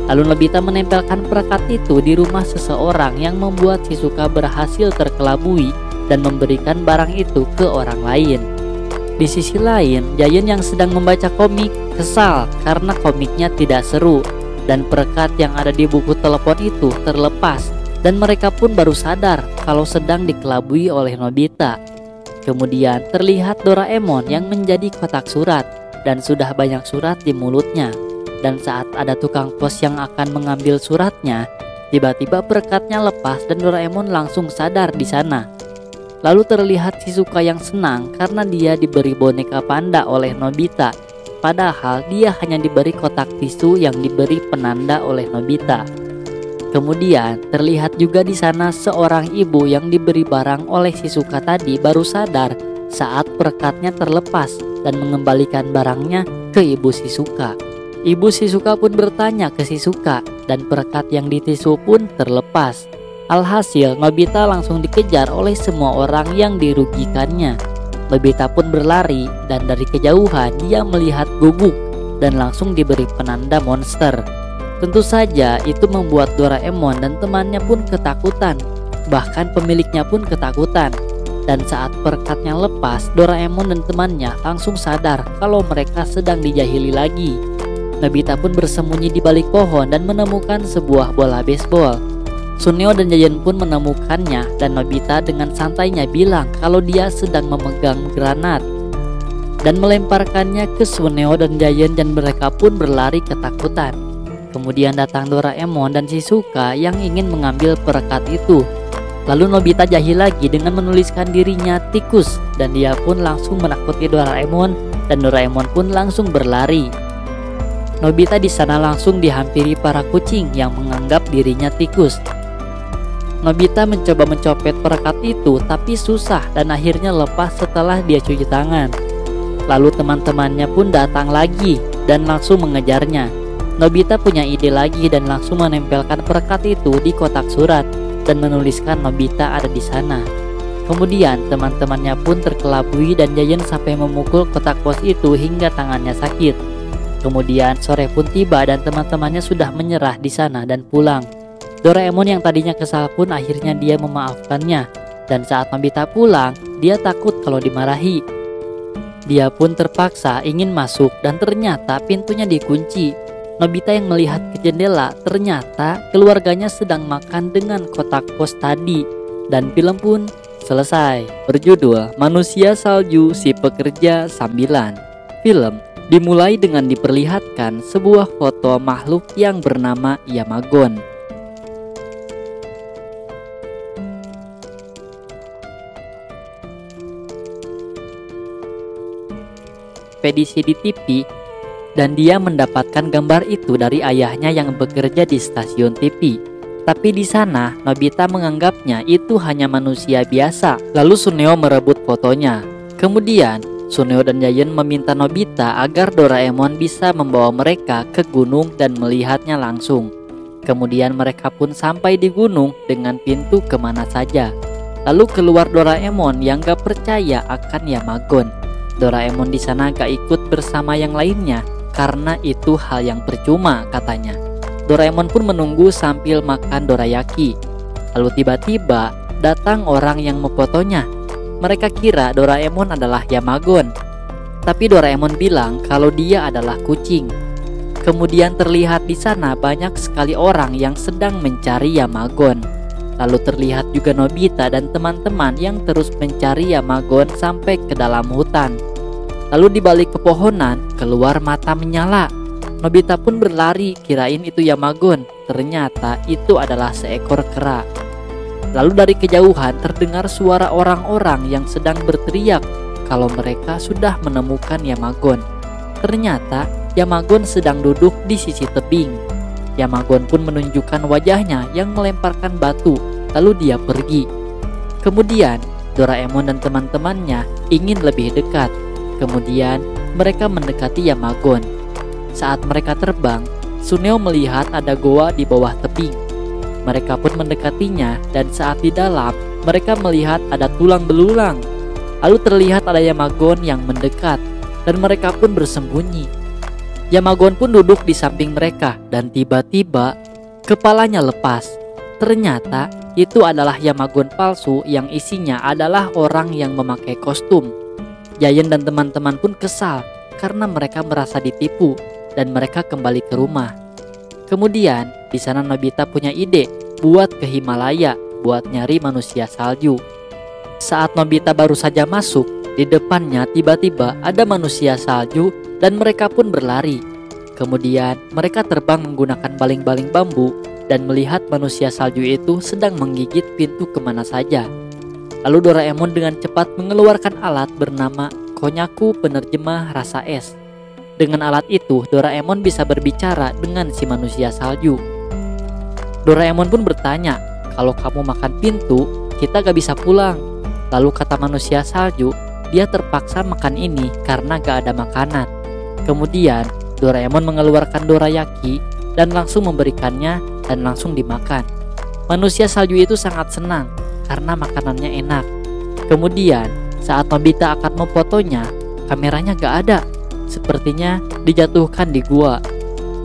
Lalu Nobita menempelkan perekat itu di rumah seseorang yang membuat Shizuka berhasil terkelabui dan memberikan barang itu ke orang lain. Di sisi lain, Giant yang sedang membaca komik kesal karena komiknya tidak seru dan perekat yang ada di buku telepon itu terlepas, dan mereka pun baru sadar kalau sedang dikelabui oleh Nobita. Kemudian terlihat Doraemon yang menjadi kotak surat dan sudah banyak surat di mulutnya. Dan saat ada tukang pos yang akan mengambil suratnya, tiba-tiba perekatnya lepas dan Doraemon langsung sadar di sana. Lalu terlihat Shizuka yang senang karena dia diberi boneka panda oleh Nobita, padahal dia hanya diberi kotak tisu yang diberi penanda oleh Nobita. Kemudian terlihat juga di sana seorang ibu yang diberi barang oleh Shizuka tadi baru sadar saat perekatnya terlepas dan mengembalikan barangnya ke ibu Shizuka. Ibu Shizuka pun bertanya ke Shizuka dan perekat yang ditisu pun terlepas. Alhasil Nobita langsung dikejar oleh semua orang yang dirugikannya. Nobita pun berlari dan dari kejauhan dia melihat Guguk dan langsung diberi penanda monster. Tentu saja itu membuat Doraemon dan temannya pun ketakutan. Bahkan pemiliknya pun ketakutan. Dan saat perekatnya lepas, Doraemon dan temannya langsung sadar kalau mereka sedang dijahili lagi. Nobita pun bersembunyi di balik pohon dan menemukan sebuah bola baseball. Suneo dan Giant pun menemukannya dan Nobita dengan santainya bilang kalau dia sedang memegang granat dan melemparkannya ke Suneo dan Giant, dan mereka pun berlari ketakutan. Kemudian datang Doraemon dan Shizuka yang ingin mengambil perekat itu. Lalu Nobita jahil lagi dengan menuliskan dirinya tikus, dan dia pun langsung menakuti Doraemon dan Doraemon pun langsung berlari. Nobita di sana langsung dihampiri para kucing yang menganggap dirinya tikus. Nobita mencoba mencopet perekat itu tapi susah dan akhirnya lepas setelah dia cuci tangan. Lalu teman-temannya pun datang lagi dan langsung mengejarnya. Nobita punya ide lagi dan langsung menempelkan perekat itu di kotak surat dan menuliskan Nobita ada di sana. Kemudian teman-temannya pun terkelabui dan Giant sampai memukul kotak pos itu hingga tangannya sakit. Kemudian sore pun tiba dan teman-temannya sudah menyerah di sana dan pulang. Doraemon yang tadinya kesal pun akhirnya dia memaafkannya. Dan saat Nobita pulang, dia takut kalau dimarahi. Dia pun terpaksa ingin masuk dan ternyata pintunya dikunci. Nobita yang melihat ke jendela, ternyata keluarganya sedang makan dengan kotak pos tadi. Dan film pun selesai. Berjudul Manusia Salju Si Pekerja Sambilan. Film dimulai dengan diperlihatkan sebuah foto makhluk yang bernama Yamagon. Ekspedisi di TV, dan dia mendapatkan gambar itu dari ayahnya yang bekerja di stasiun TV. Tapi di sana Nobita menganggapnya itu hanya manusia biasa. Lalu Suneo merebut fotonya. Kemudian Suneo dan Giant meminta Nobita agar Doraemon bisa membawa mereka ke gunung dan melihatnya langsung. Kemudian mereka pun sampai di gunung dengan pintu kemana saja. Lalu keluar Doraemon yang gak percaya akan Yamagon. Doraemon di sana gak ikut bersama yang lainnya karena itu hal yang percuma katanya. Doraemon pun menunggu sambil makan dorayaki. Lalu tiba-tiba datang orang yang memfotonya. Mereka kira Doraemon adalah Yamagon, tapi Doraemon bilang kalau dia adalah kucing. Kemudian terlihat di sana banyak sekali orang yang sedang mencari Yamagon. Lalu terlihat juga Nobita dan teman-teman yang terus mencari Yamagon sampai ke dalam hutan. Lalu di balik pepohonan keluar mata menyala. Nobita pun berlari, kirain itu Yamagon. Ternyata itu adalah seekor kera. Lalu dari kejauhan terdengar suara orang-orang yang sedang berteriak kalau mereka sudah menemukan Yamagon. Ternyata Yamagon sedang duduk di sisi tebing. Yamagon pun menunjukkan wajahnya yang melemparkan batu, lalu dia pergi. Kemudian Doraemon dan teman-temannya ingin lebih dekat. Kemudian mereka mendekati Yamagon. Saat mereka terbang, Suneo melihat ada goa di bawah tebing. Mereka pun mendekatinya dan saat di dalam, mereka melihat ada tulang belulang. Lalu terlihat ada Yamagon yang mendekat dan mereka pun bersembunyi. Yamagon pun duduk di samping mereka dan tiba-tiba kepalanya lepas. Ternyata itu adalah Yamagon palsu yang isinya adalah orang yang memakai kostum. Giant dan teman-teman pun kesal karena mereka merasa ditipu dan mereka kembali ke rumah. Kemudian di sana Nobita punya ide buat ke Himalaya buat nyari manusia salju. Saat Nobita baru saja masuk, di depannya tiba-tiba ada manusia salju dan mereka pun berlari. Kemudian mereka terbang menggunakan baling-baling bambu dan melihat manusia salju itu sedang menggigit pintu kemana saja. Lalu Doraemon dengan cepat mengeluarkan alat bernama Konyaku Penerjemah Rasa Es. Dengan alat itu, Doraemon bisa berbicara dengan si manusia salju. Doraemon pun bertanya, kalau kamu makan pintu, kita gak bisa pulang. Lalu kata manusia salju, dia terpaksa makan ini karena gak ada makanan. Kemudian Doraemon mengeluarkan dorayaki dan langsung memberikannya dan langsung dimakan. Manusia salju itu sangat senang karena makanannya enak. Kemudian saat Nobita akan memfotonya, kameranya gak ada. Sepertinya dijatuhkan di gua.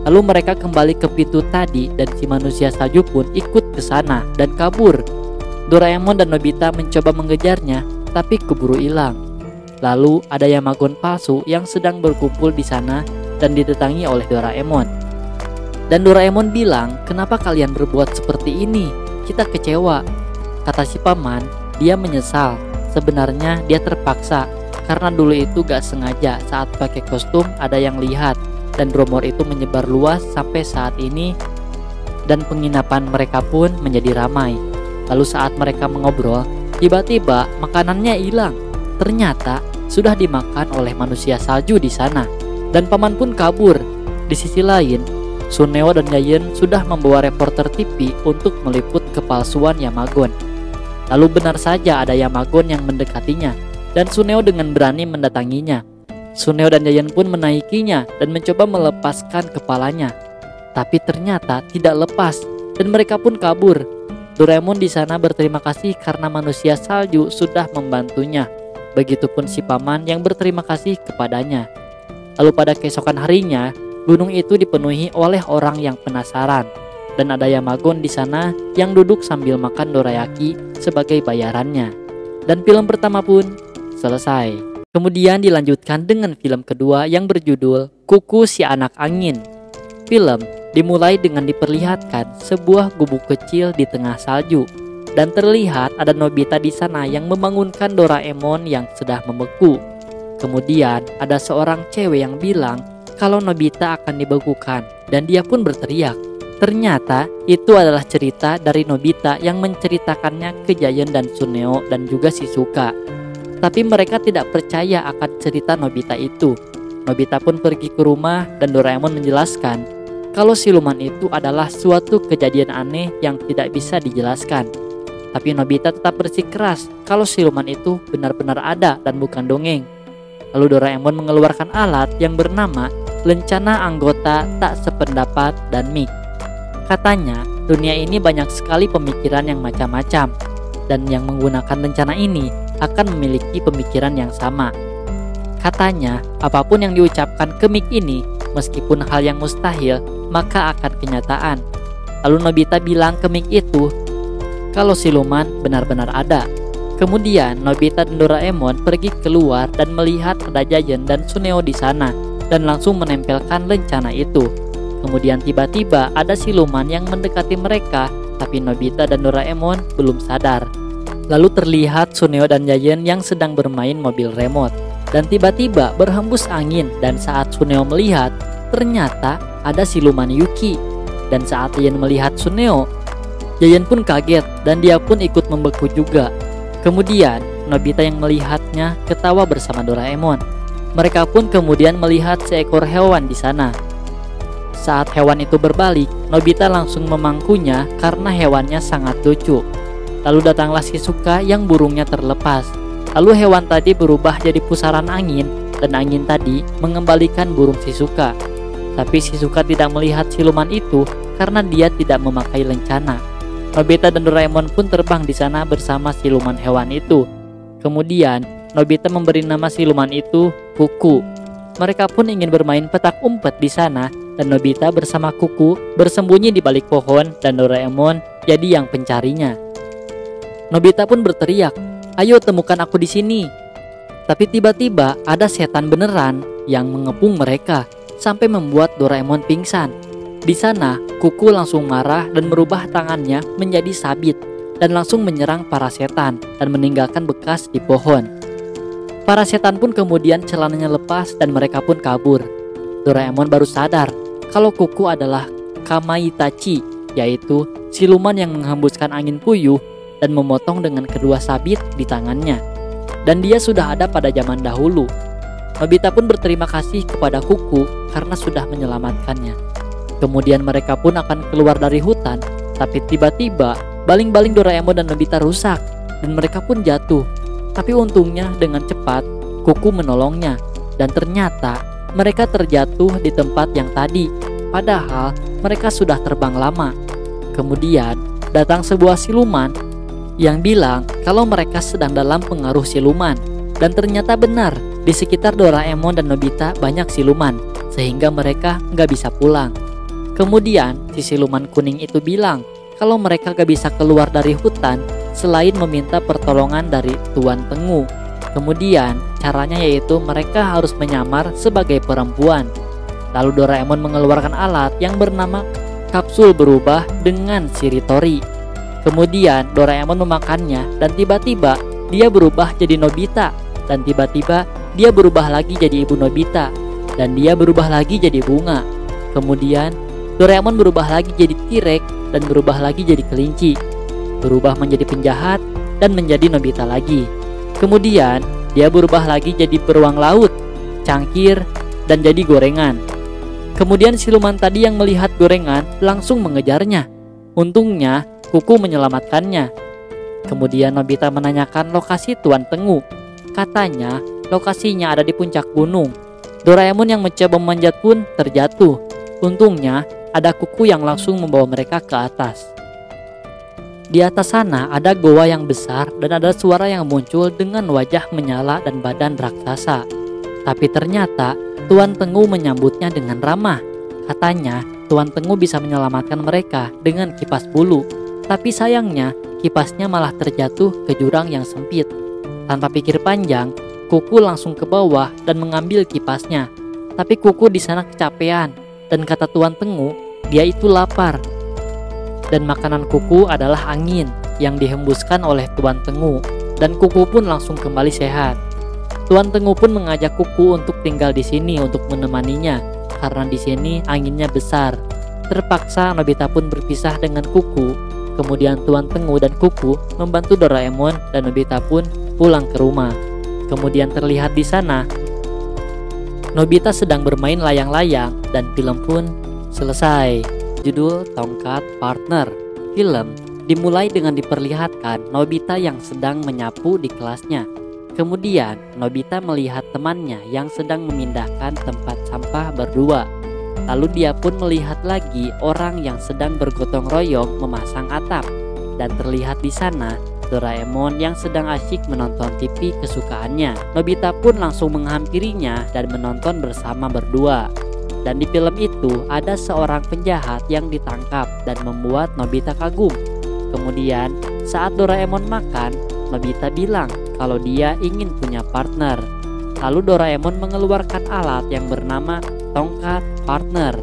Lalu mereka kembali ke pintu tadi dan si manusia salju pun ikut ke sana dan kabur. Doraemon dan Nobita mencoba mengejarnya tapi keburu hilang. Lalu ada Yamagon palsu yang sedang berkumpul di sana dan didatangi oleh Doraemon. Dan Doraemon bilang, kenapa kalian berbuat seperti ini? Kita kecewa. Kata si paman, dia menyesal. Sebenarnya dia terpaksa karena dulu itu gak sengaja saat pakai kostum ada yang lihat dan rumor itu menyebar luas sampai saat ini dan penginapan mereka pun menjadi ramai. Lalu saat mereka mengobrol, tiba-tiba makanannya hilang. Ternyata sudah dimakan oleh manusia salju di sana dan paman pun kabur. Di sisi lain, Suneo dan Giant sudah membawa reporter TV untuk meliput kepalsuan Yamagon. Lalu benar saja ada Yamagon yang mendekatinya dan Suneo dengan berani mendatanginya. Suneo dan Giant pun menaikinya dan mencoba melepaskan kepalanya. Tapi ternyata tidak lepas dan mereka pun kabur. Doraemon di sana berterima kasih karena manusia salju sudah membantunya. Begitupun si paman yang berterima kasih kepadanya. Lalu pada keesokan harinya, gunung itu dipenuhi oleh orang yang penasaran. Dan ada Yamagon di sana yang duduk sambil makan dorayaki sebagai bayarannya. Dan film pertama pun selesai. Kemudian dilanjutkan dengan film kedua yang berjudul Kuku Si Anak Angin. Film dimulai dengan diperlihatkan sebuah gubuk kecil di tengah salju dan terlihat ada Nobita di sana yang membangunkan Doraemon yang sudah membeku. Kemudian ada seorang cewek yang bilang kalau Nobita akan dibekukan dan dia pun berteriak. Ternyata itu adalah cerita dari Nobita yang menceritakannya ke Giant dan Suneo dan juga Shizuka. Tapi mereka tidak percaya akan cerita Nobita itu. Nobita pun pergi ke rumah dan Doraemon menjelaskan kalau siluman itu adalah suatu kejadian aneh yang tidak bisa dijelaskan. Tapi Nobita tetap bersikeras kalau siluman itu benar-benar ada dan bukan dongeng. Lalu Doraemon mengeluarkan alat yang bernama lencana anggota tak sependapat dan mic. Katanya dunia ini banyak sekali pemikiran yang macam-macam dan yang menggunakan lencana ini akan memiliki pemikiran yang sama. Katanya apapun yang diucapkan ke mic ini meskipun hal yang mustahil maka akan kenyataan. Lalu Nobita bilang ke mic itu kalau siluman benar-benar ada. Kemudian Nobita dan Doraemon pergi keluar dan melihat ada Giant dan Suneo di sana dan langsung menempelkan lencana itu. Kemudian tiba-tiba ada siluman yang mendekati mereka, tapi Nobita dan Doraemon belum sadar. Lalu terlihat Suneo dan Giant yang sedang bermain mobil remote dan tiba-tiba berhembus angin dan saat Suneo melihat ternyata ada siluman Yuki. Dan saat Giant melihat Suneo, Giant pun kaget dan dia pun ikut membeku juga. Kemudian Nobita yang melihatnya ketawa bersama Doraemon. Mereka pun kemudian melihat seekor hewan di sana. Saat hewan itu berbalik, Nobita langsung memangkunya karena hewannya sangat lucu. Lalu datanglah Shizuka yang burungnya terlepas. Lalu hewan tadi berubah jadi pusaran angin dan angin tadi mengembalikan burung Shizuka. Tapi Shizuka tidak melihat siluman itu karena dia tidak memakai lencana. Nobita dan Doraemon pun terbang di sana bersama siluman hewan itu. Kemudian Nobita memberi nama siluman itu Kuku. Mereka pun ingin bermain petak umpet di sana dan Nobita bersama Kuku bersembunyi di balik pohon dan Doraemon jadi yang pencarinya. Nobita pun berteriak, "Ayo temukan aku di sini." Tapi tiba-tiba ada setan beneran yang mengepung mereka sampai membuat Doraemon pingsan. Di sana, Kuku langsung marah dan merubah tangannya menjadi sabit dan langsung menyerang para setan dan meninggalkan bekas di pohon. Para setan pun kemudian celananya lepas dan mereka pun kabur. Doraemon baru sadar kalau Kuku adalah Kamaitachi, yaitu siluman yang menghembuskan angin puyuh dan memotong dengan kedua sabit di tangannya. Dan dia sudah ada pada zaman dahulu. Nobita pun berterima kasih kepada Kuku karena sudah menyelamatkannya. Kemudian mereka pun akan keluar dari hutan, tapi tiba-tiba baling-baling Doraemon dan Nobita rusak dan mereka pun jatuh. Tapi untungnya dengan cepat Kuku menolongnya dan ternyata mereka terjatuh di tempat yang tadi, padahal mereka sudah terbang lama. Kemudian datang sebuah siluman yang bilang kalau mereka sedang dalam pengaruh siluman. Dan ternyata benar, di sekitar Doraemon dan Nobita banyak siluman, sehingga mereka nggak bisa pulang. Kemudian si siluman kuning itu bilang kalau mereka gak bisa keluar dari hutan selain meminta pertolongan dari Tuan Tengu. Kemudian caranya yaitu mereka harus menyamar sebagai perempuan. Lalu Doraemon mengeluarkan alat yang bernama kapsul berubah dengan Shiritori. Kemudian Doraemon memakannya dan tiba-tiba dia berubah jadi Nobita. Dan tiba-tiba dia berubah lagi jadi ibu Nobita. Dan dia berubah lagi jadi bunga. Kemudian Doraemon berubah lagi jadi T-Rex dan berubah lagi jadi kelinci. Berubah menjadi penjahat dan menjadi Nobita lagi. Kemudian dia berubah lagi jadi beruang laut, cangkir, dan jadi gorengan. Kemudian siluman tadi yang melihat gorengan langsung mengejarnya. Untungnya Kuku menyelamatkannya. Kemudian Nobita menanyakan lokasi Tuan Tengu. Katanya lokasinya ada di puncak gunung. Doraemon yang mencoba memanjat pun terjatuh. Untungnya ada Kuku yang langsung membawa mereka ke atas. Di atas sana ada goa yang besar dan ada suara yang muncul dengan wajah menyala dan badan raksasa. Tapi ternyata Tuan Tengu menyambutnya dengan ramah. Katanya Tuan Tengu bisa menyelamatkan mereka dengan kipas bulu. Tapi sayangnya kipasnya malah terjatuh ke jurang yang sempit. Tanpa pikir panjang, Kuku langsung ke bawah dan mengambil kipasnya. Tapi Kuku di sana kecapean dan kata Tuan Tengu, dia itu lapar. Dan makanan Kuku adalah angin yang dihembuskan oleh Tuan Tengu dan Kuku pun langsung kembali sehat. Tuan Tengu pun mengajak Kuku untuk tinggal di sini untuk menemaninya karena di sini anginnya besar. Terpaksa Nobita pun berpisah dengan Kuku. Kemudian Tuan Tengu dan Kuku membantu Doraemon dan Nobita pun pulang ke rumah. Kemudian terlihat di sana Nobita sedang bermain layang-layang dan film pun selesai. Judul Tongkat Partner. Film dimulai dengan diperlihatkan Nobita yang sedang menyapu di kelasnya. Kemudian Nobita melihat temannya yang sedang memindahkan tempat sampah berdua. Lalu dia pun melihat lagi orang yang sedang bergotong royong memasang atap. Dan terlihat di sana Doraemon yang sedang asyik menonton TV kesukaannya. Nobita pun langsung menghampirinya dan menonton bersama berdua. Dan di film itu ada seorang penjahat yang ditangkap dan membuat Nobita kagum. Kemudian saat Doraemon makan, Nobita bilang kalau dia ingin punya partner. Lalu Doraemon mengeluarkan alat yang bernama tongkat partner.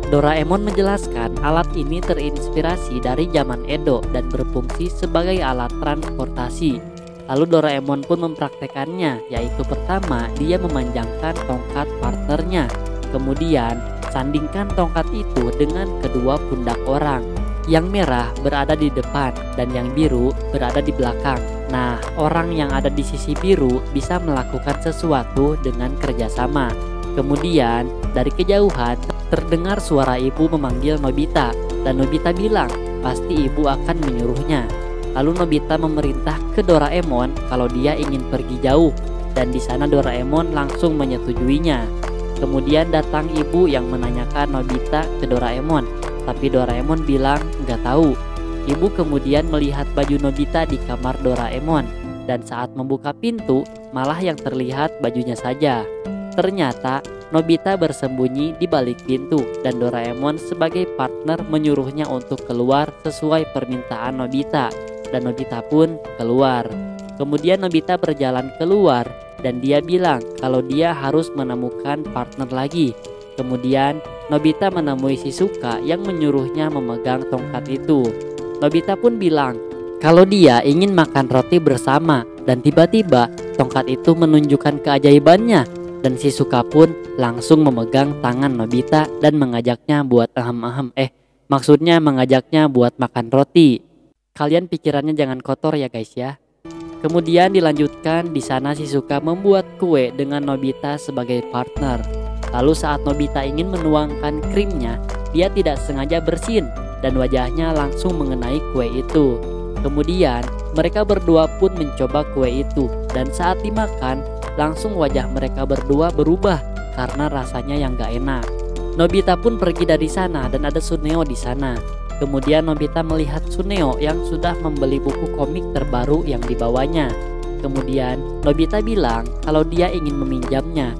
Doraemon menjelaskan alat ini terinspirasi dari zaman Edo dan berfungsi sebagai alat transportasi. Lalu Doraemon pun mempraktekannya, yaitu pertama dia memanjangkan tongkat partnernya. Kemudian sandingkan tongkat itu dengan kedua pundak orang. Yang merah berada di depan dan yang biru berada di belakang. Nah, orang yang ada di sisi biru bisa melakukan sesuatu dengan kerjasama. Kemudian dari kejauhan terdengar suara ibu memanggil Nobita dan Nobita bilang pasti ibu akan menyuruhnya. Lalu Nobita memerintah ke Doraemon kalau dia ingin pergi jauh dan di sana Doraemon langsung menyetujuinya. Kemudian datang ibu yang menanyakan Nobita ke Doraemon, tapi Doraemon bilang nggak tahu. Ibu kemudian melihat baju Nobita di kamar Doraemon, dan saat membuka pintu malah yang terlihat bajunya saja. Ternyata Nobita bersembunyi di balik pintu dan Doraemon sebagai partner menyuruhnya untuk keluar sesuai permintaan Nobita, dan Nobita pun keluar. Kemudian Nobita berjalan keluar dan dia bilang kalau dia harus menemukan partner lagi. Kemudian Nobita menemui Shizuka yang menyuruhnya memegang tongkat itu. Nobita pun bilang kalau dia ingin makan roti bersama, dan tiba-tiba tongkat itu menunjukkan keajaibannya. Dan Shizuka pun langsung memegang tangan Nobita dan mengajaknya buat maksudnya mengajaknya buat makan roti. Kalian pikirannya jangan kotor ya guys ya. Kemudian dilanjutkan di sana Shizuka membuat kue dengan Nobita sebagai partner. Lalu saat Nobita ingin menuangkan krimnya, dia tidak sengaja bersin dan wajahnya langsung mengenai kue itu. Kemudian mereka berdua pun mencoba kue itu dan saat dimakan langsung wajah mereka berdua berubah karena rasanya yang gak enak. Nobita pun pergi dari sana dan ada Tsuneo di sana. Kemudian Nobita melihat Tsuneo yang sudah membeli buku komik terbaru yang dibawanya. Kemudian Nobita bilang kalau dia ingin meminjamnya.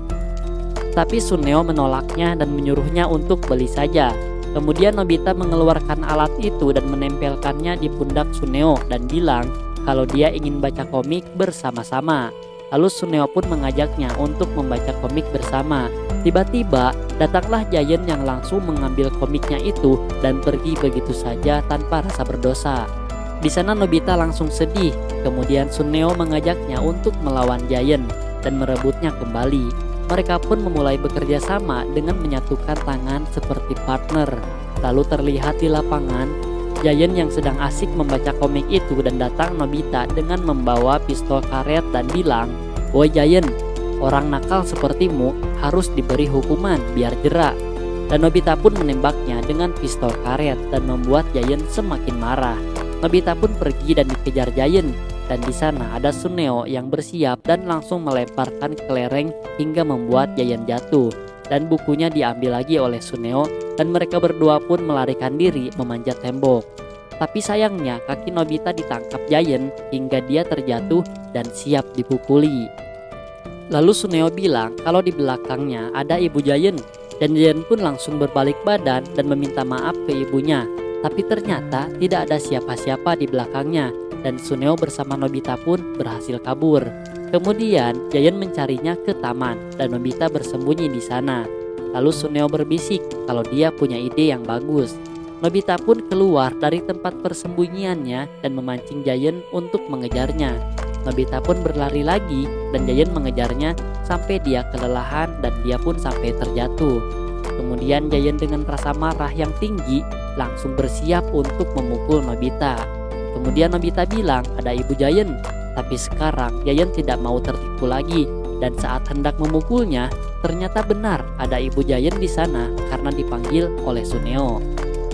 Tapi Tsuneo menolaknya dan menyuruhnya untuk beli saja. Kemudian Nobita mengeluarkan alat itu dan menempelkannya di pundak Tsuneo dan bilang kalau dia ingin baca komik bersama-sama. Lalu Tsuneo pun mengajaknya untuk membaca komik bersama. Tiba-tiba datanglah Giant yang langsung mengambil komiknya itu dan pergi begitu saja tanpa rasa berdosa. Di sana Nobita langsung sedih. Kemudian Tsuneo mengajaknya untuk melawan Giant dan merebutnya kembali. Mereka pun memulai bekerja sama dengan menyatukan tangan seperti partner. Lalu terlihat di lapangan Giant yang sedang asik membaca komik itu dan datang Nobita dengan membawa pistol karet dan bilang, "Woi Giant, orang nakal sepertimu harus diberi hukuman biar jerak." Dan Nobita pun menembaknya dengan pistol karet dan membuat Giant semakin marah. Nobita pun pergi dan dikejar Giant dan di sana ada Tsuneo yang bersiap dan langsung melemparkan kelereng hingga membuat Giant jatuh. Dan bukunya diambil lagi oleh Tsuneo dan mereka berdua pun melarikan diri memanjat tembok. Tapi sayangnya kaki Nobita ditangkap Giant hingga dia terjatuh dan siap dipukuli. Lalu Tsuneo bilang kalau di belakangnya ada ibu Giant dan Giant pun langsung berbalik badan dan meminta maaf ke ibunya. Tapi ternyata tidak ada siapa-siapa di belakangnya dan Tsuneo bersama Nobita pun berhasil kabur. Kemudian Giant mencarinya ke taman dan Nobita bersembunyi di sana. Lalu Tsuneo berbisik kalau dia punya ide yang bagus. Nobita pun keluar dari tempat persembunyiannya dan memancing Giant untuk mengejarnya. Nobita pun berlari lagi dan Giant mengejarnya sampai dia kelelahan dan dia pun sampai terjatuh. Kemudian Giant dengan rasa marah yang tinggi langsung bersiap untuk memukul Nobita. Kemudian Nobita bilang ada ibu Giant. Tapi sekarang Giant tidak mau tertipu lagi dan saat hendak memukulnya ternyata benar ada ibu Giant di sana karena dipanggil oleh Tsuneo.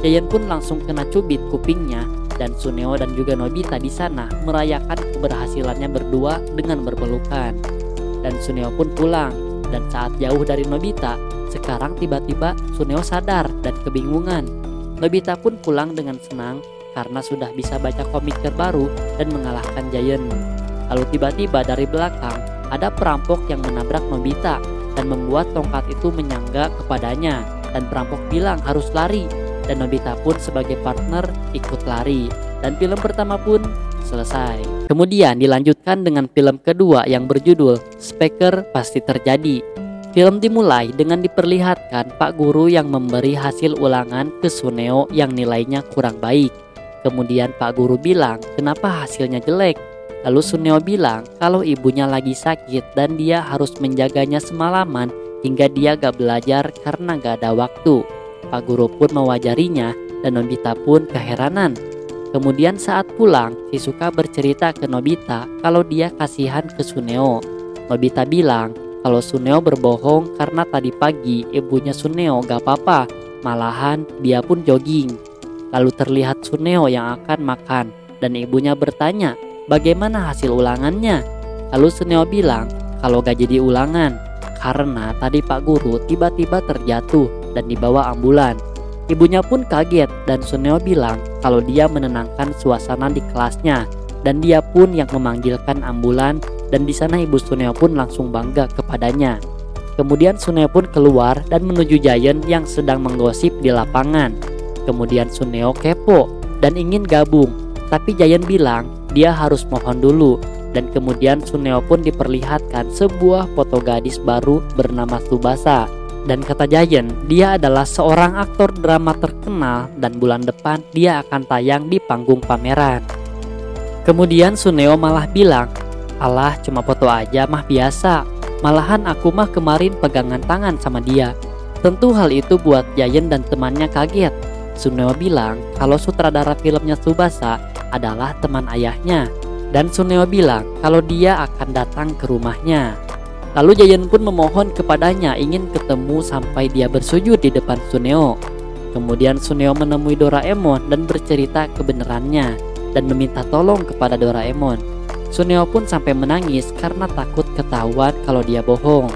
Giant pun langsung kena cubit kupingnya dan Tsuneo dan juga Nobita di sana merayakan keberhasilannya berdua dengan berpelukan. Dan Tsuneo pun pulang dan saat jauh dari Nobita sekarang tiba-tiba Tsuneo sadar dan kebingungan. Nobita pun pulang dengan senang karena sudah bisa baca komik terbaru dan mengalahkan Giant. Lalu tiba-tiba dari belakang ada perampok yang menabrak Nobita dan membuat tongkat itu menyangga kepadanya dan perampok bilang harus lari dan Nobita pun sebagai partner ikut lari dan film pertama pun selesai. Kemudian dilanjutkan dengan film kedua yang berjudul Speaker Pasti Terjadi. Film dimulai dengan diperlihatkan Pak Guru yang memberi hasil ulangan ke Tsuneo yang nilainya kurang baik. Kemudian Pak Guru bilang kenapa hasilnya jelek. Lalu Tsuneo bilang kalau ibunya lagi sakit dan dia harus menjaganya semalaman hingga dia gak belajar karena gak ada waktu. Pak Guru pun mewajarinya dan Nobita pun keheranan. Kemudian saat pulang, Shizuka bercerita ke Nobita kalau dia kasihan ke Tsuneo. Nobita bilang kalau Tsuneo berbohong karena tadi pagi ibunya Tsuneo gak apa-apa, malahan dia pun jogging. Lalu terlihat Tsuneo yang akan makan dan ibunya bertanya bagaimana hasil ulangannya. Lalu Tsuneo bilang kalau gak jadi ulangan, karena tadi Pak Guru tiba-tiba terjatuh dan dibawa ambulan. Ibunya pun kaget dan Suneo bilang kalau dia menenangkan suasana di kelasnya dan dia pun yang memanggilkan ambulan, dan di sana ibu Suneo pun langsung bangga kepadanya. Kemudian Suneo pun keluar dan menuju Giant yang sedang menggosip di lapangan. Kemudian Suneo kepo dan ingin gabung, tapi Giant bilang dia harus mohon dulu. Dan kemudian Suneo pun diperlihatkan sebuah foto gadis baru bernama Tsubasa. Dan kata Giant, dia adalah seorang aktor drama terkenal dan bulan depan dia akan tayang di panggung pameran. Kemudian Suneo malah bilang, "Alah, cuma foto aja mah biasa. Malahan aku mah kemarin pegangan tangan sama dia." Tentu hal itu buat Giant dan temannya kaget. Suneo bilang kalau sutradara filmnya Tsubasa adalah teman ayahnya. Dan Suneo bilang kalau dia akan datang ke rumahnya. Lalu Giant pun memohon kepadanya ingin ketemu sampai dia bersujud di depan Suneo. Kemudian Suneo menemui Doraemon dan bercerita kebenarannya dan meminta tolong kepada Doraemon. Suneo pun sampai menangis karena takut ketahuan kalau dia bohong.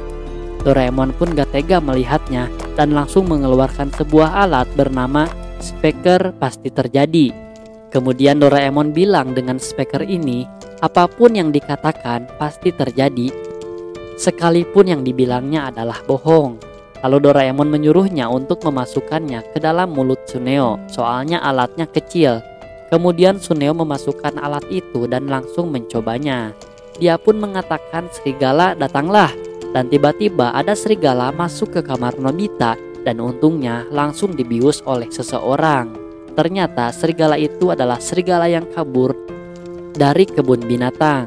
Doraemon pun gak tega melihatnya dan langsung mengeluarkan sebuah alat bernama speaker pasti terjadi. Kemudian Doraemon bilang dengan speaker ini, apapun yang dikatakan pasti terjadi, sekalipun yang dibilangnya adalah bohong. Lalu Doraemon menyuruhnya untuk memasukkannya ke dalam mulut Suneo, soalnya alatnya kecil. Kemudian Suneo memasukkan alat itu dan langsung mencobanya. Dia pun mengatakan serigala datanglah, dan tiba-tiba ada serigala masuk ke kamar Nobita dan untungnya langsung dibius oleh seseorang. Ternyata serigala itu adalah serigala yang kabur dari kebun binatang.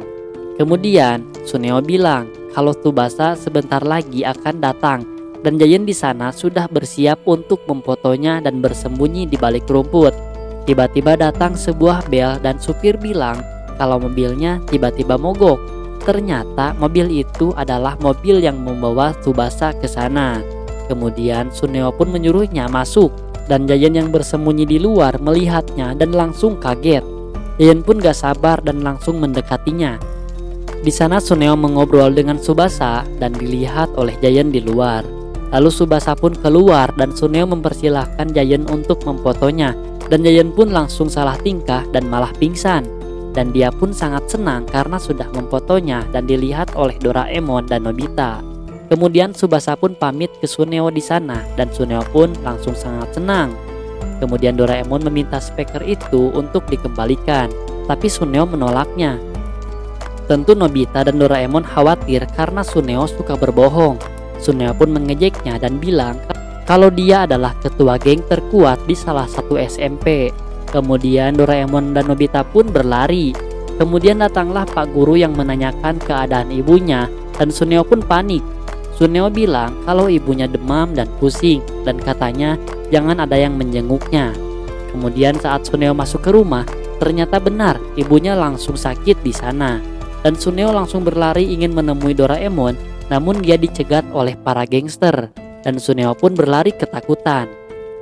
Kemudian Suneo bilang kalau Tsubasa sebentar lagi akan datang dan Giant di sana sudah bersiap untuk memfotonya dan bersembunyi di balik rumput. Tiba-tiba datang sebuah bel dan supir bilang kalau mobilnya tiba-tiba mogok. Ternyata mobil itu adalah mobil yang membawa Tsubasa ke sana. Kemudian Suneo pun menyuruhnya masuk. Dan Giant yang bersembunyi di luar melihatnya dan langsung kaget. Giant pun gak sabar dan langsung mendekatinya. Di sana Suneo mengobrol dengan Tsubasa dan dilihat oleh Giant di luar. Lalu Tsubasa pun keluar dan Suneo mempersilahkan Giant untuk memfotonya. Dan Giant pun langsung salah tingkah dan malah pingsan. Dan dia pun sangat senang karena sudah memfotonya dan dilihat oleh Doraemon dan Nobita. Kemudian Tsubasa pun pamit ke Suneo di sana dan Suneo pun langsung sangat senang. Kemudian Doraemon meminta speaker itu untuk dikembalikan, tapi Suneo menolaknya. Tentu Nobita dan Doraemon khawatir karena Suneo suka berbohong. Suneo pun mengejeknya dan bilang kalau dia adalah ketua geng terkuat di salah satu SMP. Kemudian Doraemon dan Nobita pun berlari. Kemudian datanglah Pak Guru yang menanyakan keadaan ibunya dan Suneo pun panik. Suneo bilang kalau ibunya demam dan pusing dan katanya jangan ada yang menjenguknya. Kemudian saat Suneo masuk ke rumah, ternyata benar ibunya langsung sakit di sana. Dan Suneo langsung berlari ingin menemui Doraemon, namun dia dicegat oleh para gangster dan Suneo pun berlari ketakutan.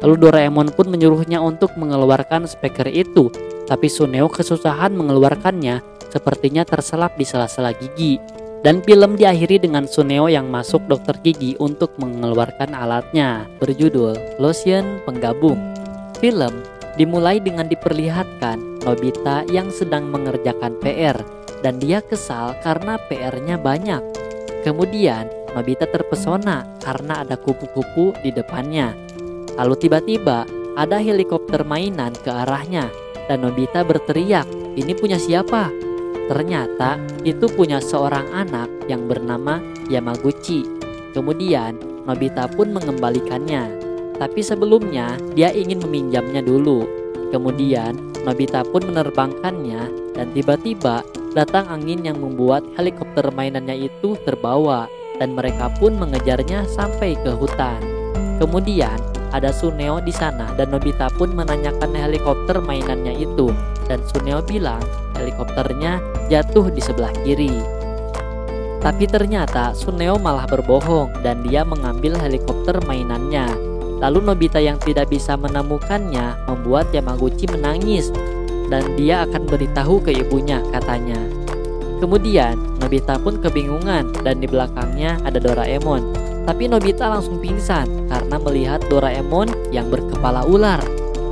Lalu Doraemon pun menyuruhnya untuk mengeluarkan speaker itu, tapi Suneo kesusahan mengeluarkannya, sepertinya terselap di sela-sela gigi. Dan film diakhiri dengan Suneo yang masuk dokter gigi untuk mengeluarkan alatnya, berjudul Lotion Penggabung. Film dimulai dengan diperlihatkan Nobita yang sedang mengerjakan PR dan dia kesal karena PR-nya banyak. Kemudian Nobita terpesona karena ada kupu-kupu di depannya. Lalu tiba-tiba ada helikopter mainan ke arahnya dan Nobita berteriak, "Ini punya siapa?" Ternyata itu punya seorang anak yang bernama Yamaguchi. Kemudian Nobita pun mengembalikannya. Tapi sebelumnya dia ingin meminjamnya dulu. Kemudian Nobita pun menerbangkannya dan tiba-tiba datang angin yang membuat helikopter mainannya itu terbawa dan mereka pun mengejarnya sampai ke hutan. Kemudian ada Suneo di sana dan Nobita pun menanyakan helikopter mainannya itu dan Suneo bilang helikopternya jatuh di sebelah kiri. Tapi ternyata Suneo malah berbohong dan dia mengambil helikopter mainannya. Lalu Nobita yang tidak bisa menemukannya membuat Yamaguchi menangis dan dia akan beritahu ke ibunya katanya. Kemudian Nobita pun kebingungan dan di belakangnya ada Doraemon. Tapi Nobita langsung pingsan karena melihat Doraemon yang berkepala ular.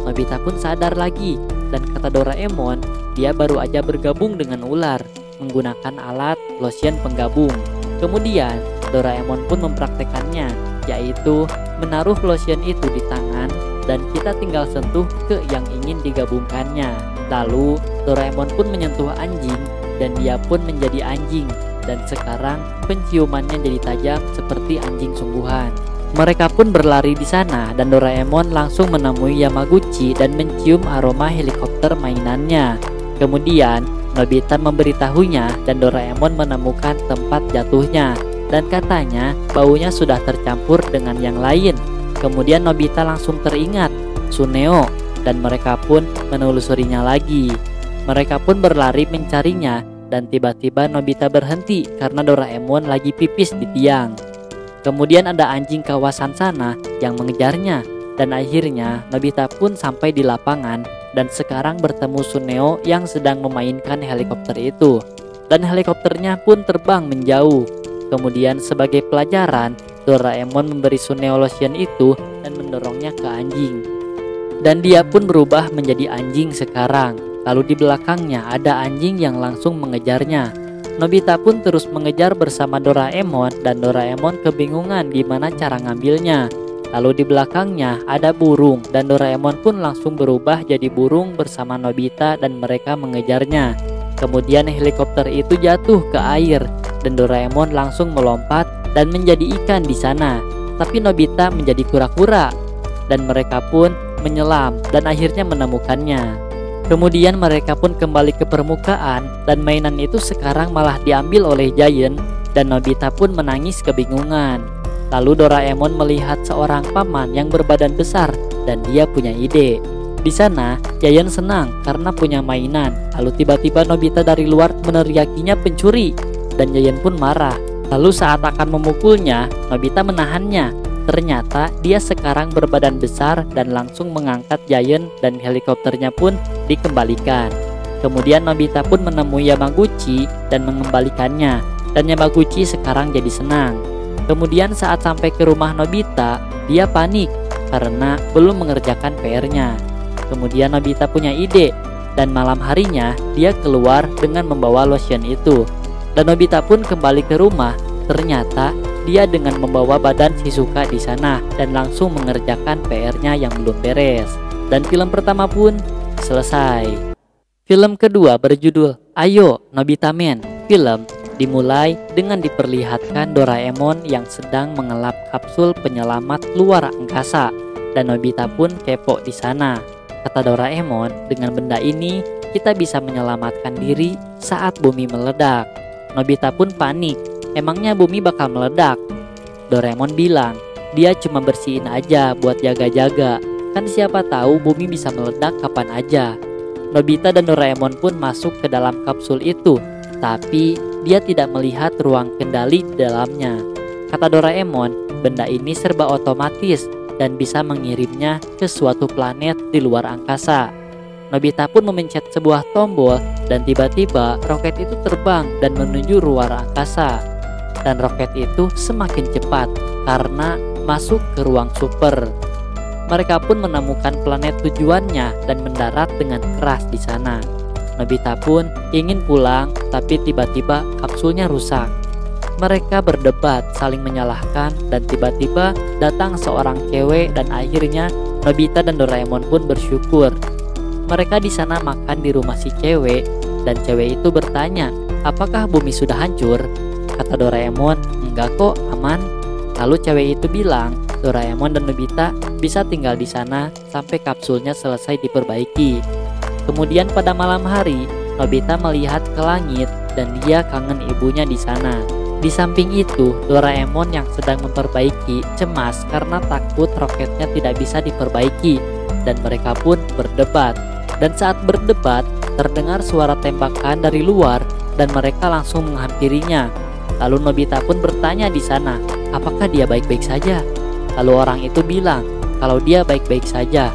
Nobita pun sadar lagi dan kata Doraemon, dia baru aja bergabung dengan ular menggunakan alat lotion penggabung. Kemudian Doraemon pun mempraktekannya, yaitu menaruh lotion itu di tangan dan kita tinggal sentuh ke yang ingin digabungkannya. Lalu Doraemon pun menyentuh anjing dan dia pun menjadi anjing, dan sekarang penciumannya jadi tajam seperti anjing sungguhan. Mereka pun berlari di sana dan Doraemon langsung menemui Yamaguchi dan mencium aroma helikopter mainannya. Kemudian Nobita memberitahunya dan Doraemon menemukan tempat jatuhnya dan katanya baunya sudah tercampur dengan yang lain. Kemudian Nobita langsung teringat Tsuneo dan mereka pun menelusurinya lagi. Mereka pun berlari mencarinya dan tiba-tiba Nobita berhenti karena Doraemon lagi pipis di tiang. Kemudian ada anjing kawasan sana yang mengejarnya dan akhirnya Nobita pun sampai di lapangan dan sekarang bertemu Tsuneo yang sedang memainkan helikopter itu. Dan helikopternya pun terbang menjauh. Kemudian sebagai pelajaran, Doraemon memberi Tsuneo lotion itu dan mendorongnya ke anjing. Dan dia pun berubah menjadi anjing sekarang. Lalu di belakangnya ada anjing yang langsung mengejarnya. Nobita pun terus mengejar bersama Doraemon dan Doraemon kebingungan gimana cara ngambilnya. Lalu di belakangnya ada burung dan Doraemon pun langsung berubah jadi burung bersama Nobita dan mereka mengejarnya. Kemudian helikopter itu jatuh ke air dan Doraemon langsung melompat dan menjadi ikan di sana. Tapi Nobita menjadi kura-kura dan mereka pun menyelam dan akhirnya menemukannya. Kemudian mereka pun kembali ke permukaan dan mainan itu sekarang malah diambil oleh Giant dan Nobita pun menangis kebingungan. Lalu Doraemon melihat seorang paman yang berbadan besar dan dia punya ide. Di sana Giant senang karena punya mainan. Lalu tiba-tiba Nobita dari luar meneriakinya pencuri dan Giant pun marah. Lalu saat akan memukulnya, Nobita menahannya. Ternyata dia sekarang berbadan besar dan langsung mengangkat Giant dan helikopternya pun dikembalikan. Kemudian Nobita pun menemui Yamaguchi dan mengembalikannya dan Yamaguchi sekarang jadi senang. Kemudian saat sampai ke rumah Nobita, dia panik karena belum mengerjakan PR-nya. Kemudian Nobita punya ide dan malam harinya dia keluar dengan membawa lotion itu. Dan Nobita pun kembali ke rumah. Ternyata dia dengan membawa badan Shizuka di sana dan langsung mengerjakan PR-nya yang belum beres. Dan film pertama pun selesai. Film kedua berjudul Ayo Nobita Men. Film dimulai dengan diperlihatkan Doraemon yang sedang mengelap kapsul penyelamat luar angkasa dan Nobita pun kepo di sana. Kata Doraemon, dengan benda ini kita bisa menyelamatkan diri saat bumi meledak. Nobita pun panik. Emangnya bumi bakal meledak? Doraemon bilang, dia cuma bersihin aja buat jaga-jaga. Kan siapa tahu bumi bisa meledak kapan aja. Nobita dan Doraemon pun masuk ke dalam kapsul itu, tapi dia tidak melihat ruang kendali di dalamnya. Kata Doraemon, benda ini serba otomatis dan bisa mengirimnya ke suatu planet di luar angkasa. Nobita pun memencet sebuah tombol dan tiba-tiba roket itu terbang dan menuju luar angkasa. Dan roket itu semakin cepat karena masuk ke ruang super. Mereka pun menemukan planet tujuannya dan mendarat dengan keras di sana. Nobita pun ingin pulang, tapi tiba-tiba kapsulnya rusak. Mereka berdebat, saling menyalahkan, dan tiba-tiba datang seorang cewek dan akhirnya Nobita dan Doraemon pun bersyukur. Mereka di sana makan di rumah si cewek dan cewek itu bertanya, "Apakah bumi sudah hancur?" Kata Doraemon, "Enggak kok, aman." Lalu cewek itu bilang, Doraemon dan Nobita bisa tinggal di sana sampai kapsulnya selesai diperbaiki. Kemudian pada malam hari, Nobita melihat ke langit dan dia kangen ibunya di sana. Di samping itu, Doraemon yang sedang memperbaiki cemas karena takut roketnya tidak bisa diperbaiki dan mereka pun berdebat. Dan saat berdebat, terdengar suara tembakan dari luar dan mereka langsung menghampirinya. Lalu Nobita pun bertanya di sana, apakah dia baik-baik saja? Lalu orang itu bilang kalau dia baik-baik saja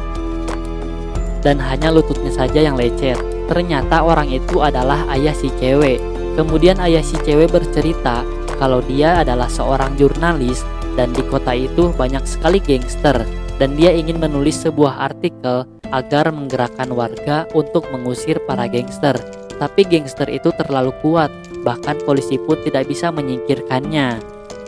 dan hanya lututnya saja yang lecet. Ternyata orang itu adalah ayah si cewek. Kemudian ayah si cewek bercerita kalau dia adalah seorang jurnalis dan di kota itu banyak sekali gangster, dan dia ingin menulis sebuah artikel agar menggerakkan warga untuk mengusir para gangster. Tapi gangster itu terlalu kuat, bahkan polisi pun tidak bisa menyingkirkannya.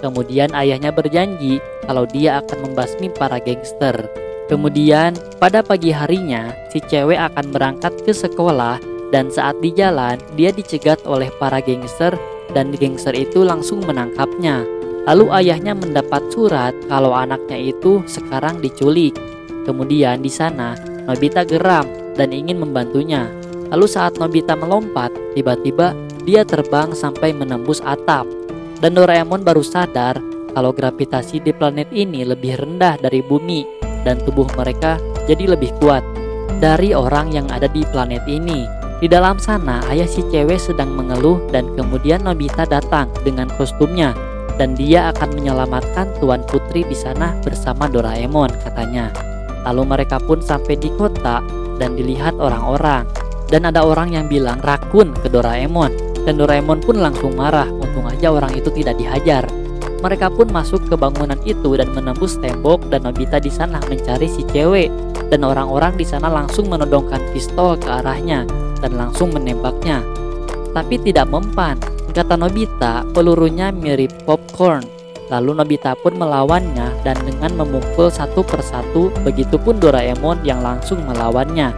Kemudian ayahnya berjanji kalau dia akan membasmi para gangster. Kemudian pada pagi harinya si cewek akan berangkat ke sekolah, dan saat di jalan dia dicegat oleh para gangster dan gangster itu langsung menangkapnya. Lalu ayahnya mendapat surat kalau anaknya itu sekarang diculik. Kemudian di sana Nobita geram dan ingin membantunya. Lalu saat Nobita melompat, tiba-tiba dia terbang sampai menembus atap. Dan Doraemon baru sadar kalau gravitasi di planet ini lebih rendah dari bumi dan tubuh mereka jadi lebih kuat dari orang yang ada di planet ini. Di dalam sana ayah si cewek sedang mengeluh dan kemudian Nobita datang dengan kostumnya dan dia akan menyelamatkan Tuan Putri di sana bersama Doraemon katanya. Lalu mereka pun sampai di kota dan dilihat orang-orang, dan ada orang yang bilang rakun ke Doraemon, dan Doraemon pun langsung marah. Untung aja orang itu tidak dihajar. Mereka pun masuk ke bangunan itu dan menembus tembok, dan Nobita di sana mencari si cewek, dan orang-orang di sana langsung menodongkan pistol ke arahnya dan langsung menembaknya. Tapi tidak mempan. Kata Nobita, pelurunya mirip popcorn. Lalu Nobita pun melawannya dan dengan memukul satu persatu, begitupun Doraemon yang langsung melawannya.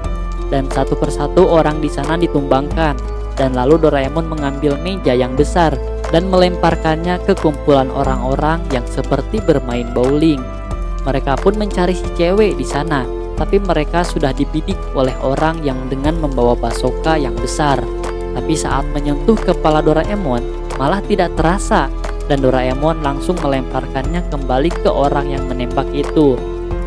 Dan satu persatu orang di sana ditumbangkan. Dan lalu Doraemon mengambil meja yang besar dan melemparkannya ke kumpulan orang-orang yang seperti bermain bowling. Mereka pun mencari si cewek di sana, tapi mereka sudah dibidik oleh orang yang dengan membawa basoka yang besar. Tapi saat menyentuh kepala Doraemon, malah tidak terasa, dan Doraemon langsung melemparkannya kembali ke orang yang menembak itu.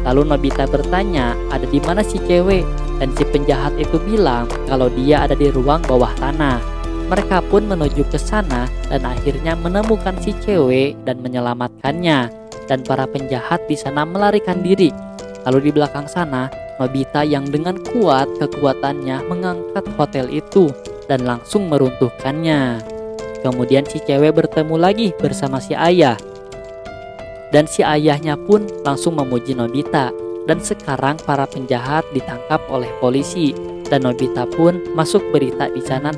Lalu Nobita bertanya, ada di mana si cewek? Dan si penjahat itu bilang kalau dia ada di ruang bawah tanah. Mereka pun menuju ke sana dan akhirnya menemukan si cewek dan menyelamatkannya. Dan para penjahat di sana melarikan diri. Lalu di belakang sana, Nobita yang dengan kuat kekuatannya mengangkat hotel itu dan langsung meruntuhkannya. Kemudian si cewek bertemu lagi bersama si ayah. Dan si ayahnya pun langsung memuji Nobita. Dan sekarang para penjahat ditangkap oleh polisi. Dan Nobita pun masuk berita di sana.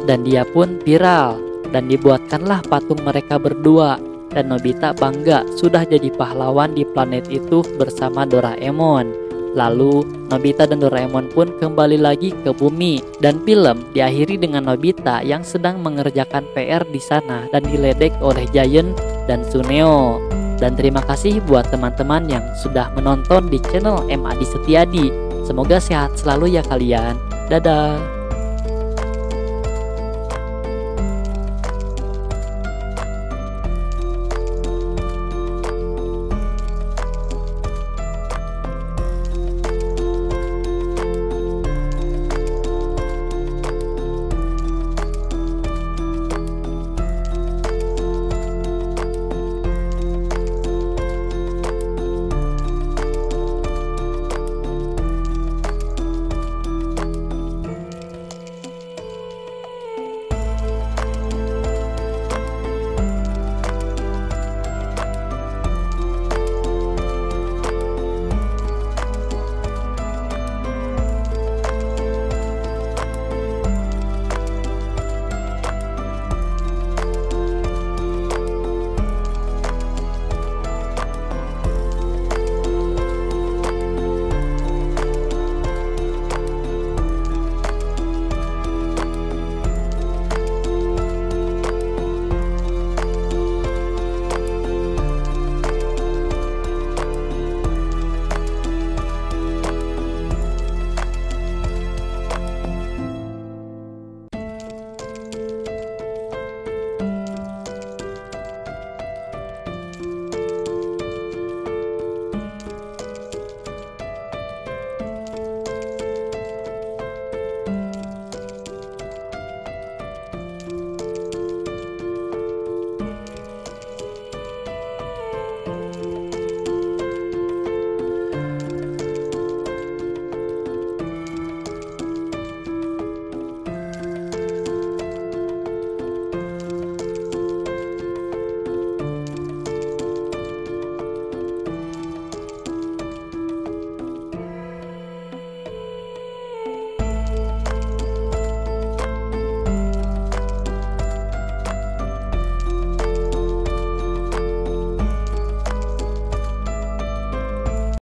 Dan dia pun viral. Dan dibuatkanlah patung mereka berdua. Dan Nobita bangga sudah jadi pahlawan di planet itu bersama Doraemon. Lalu Nobita dan Doraemon pun kembali lagi ke bumi. Dan film diakhiri dengan Nobita yang sedang mengerjakan PR di sana dan diledek oleh Giant dan Suneo. Dan terima kasih buat teman-teman yang sudah menonton di channel M. Adi Setiadi. Semoga sehat selalu ya kalian. Dadah.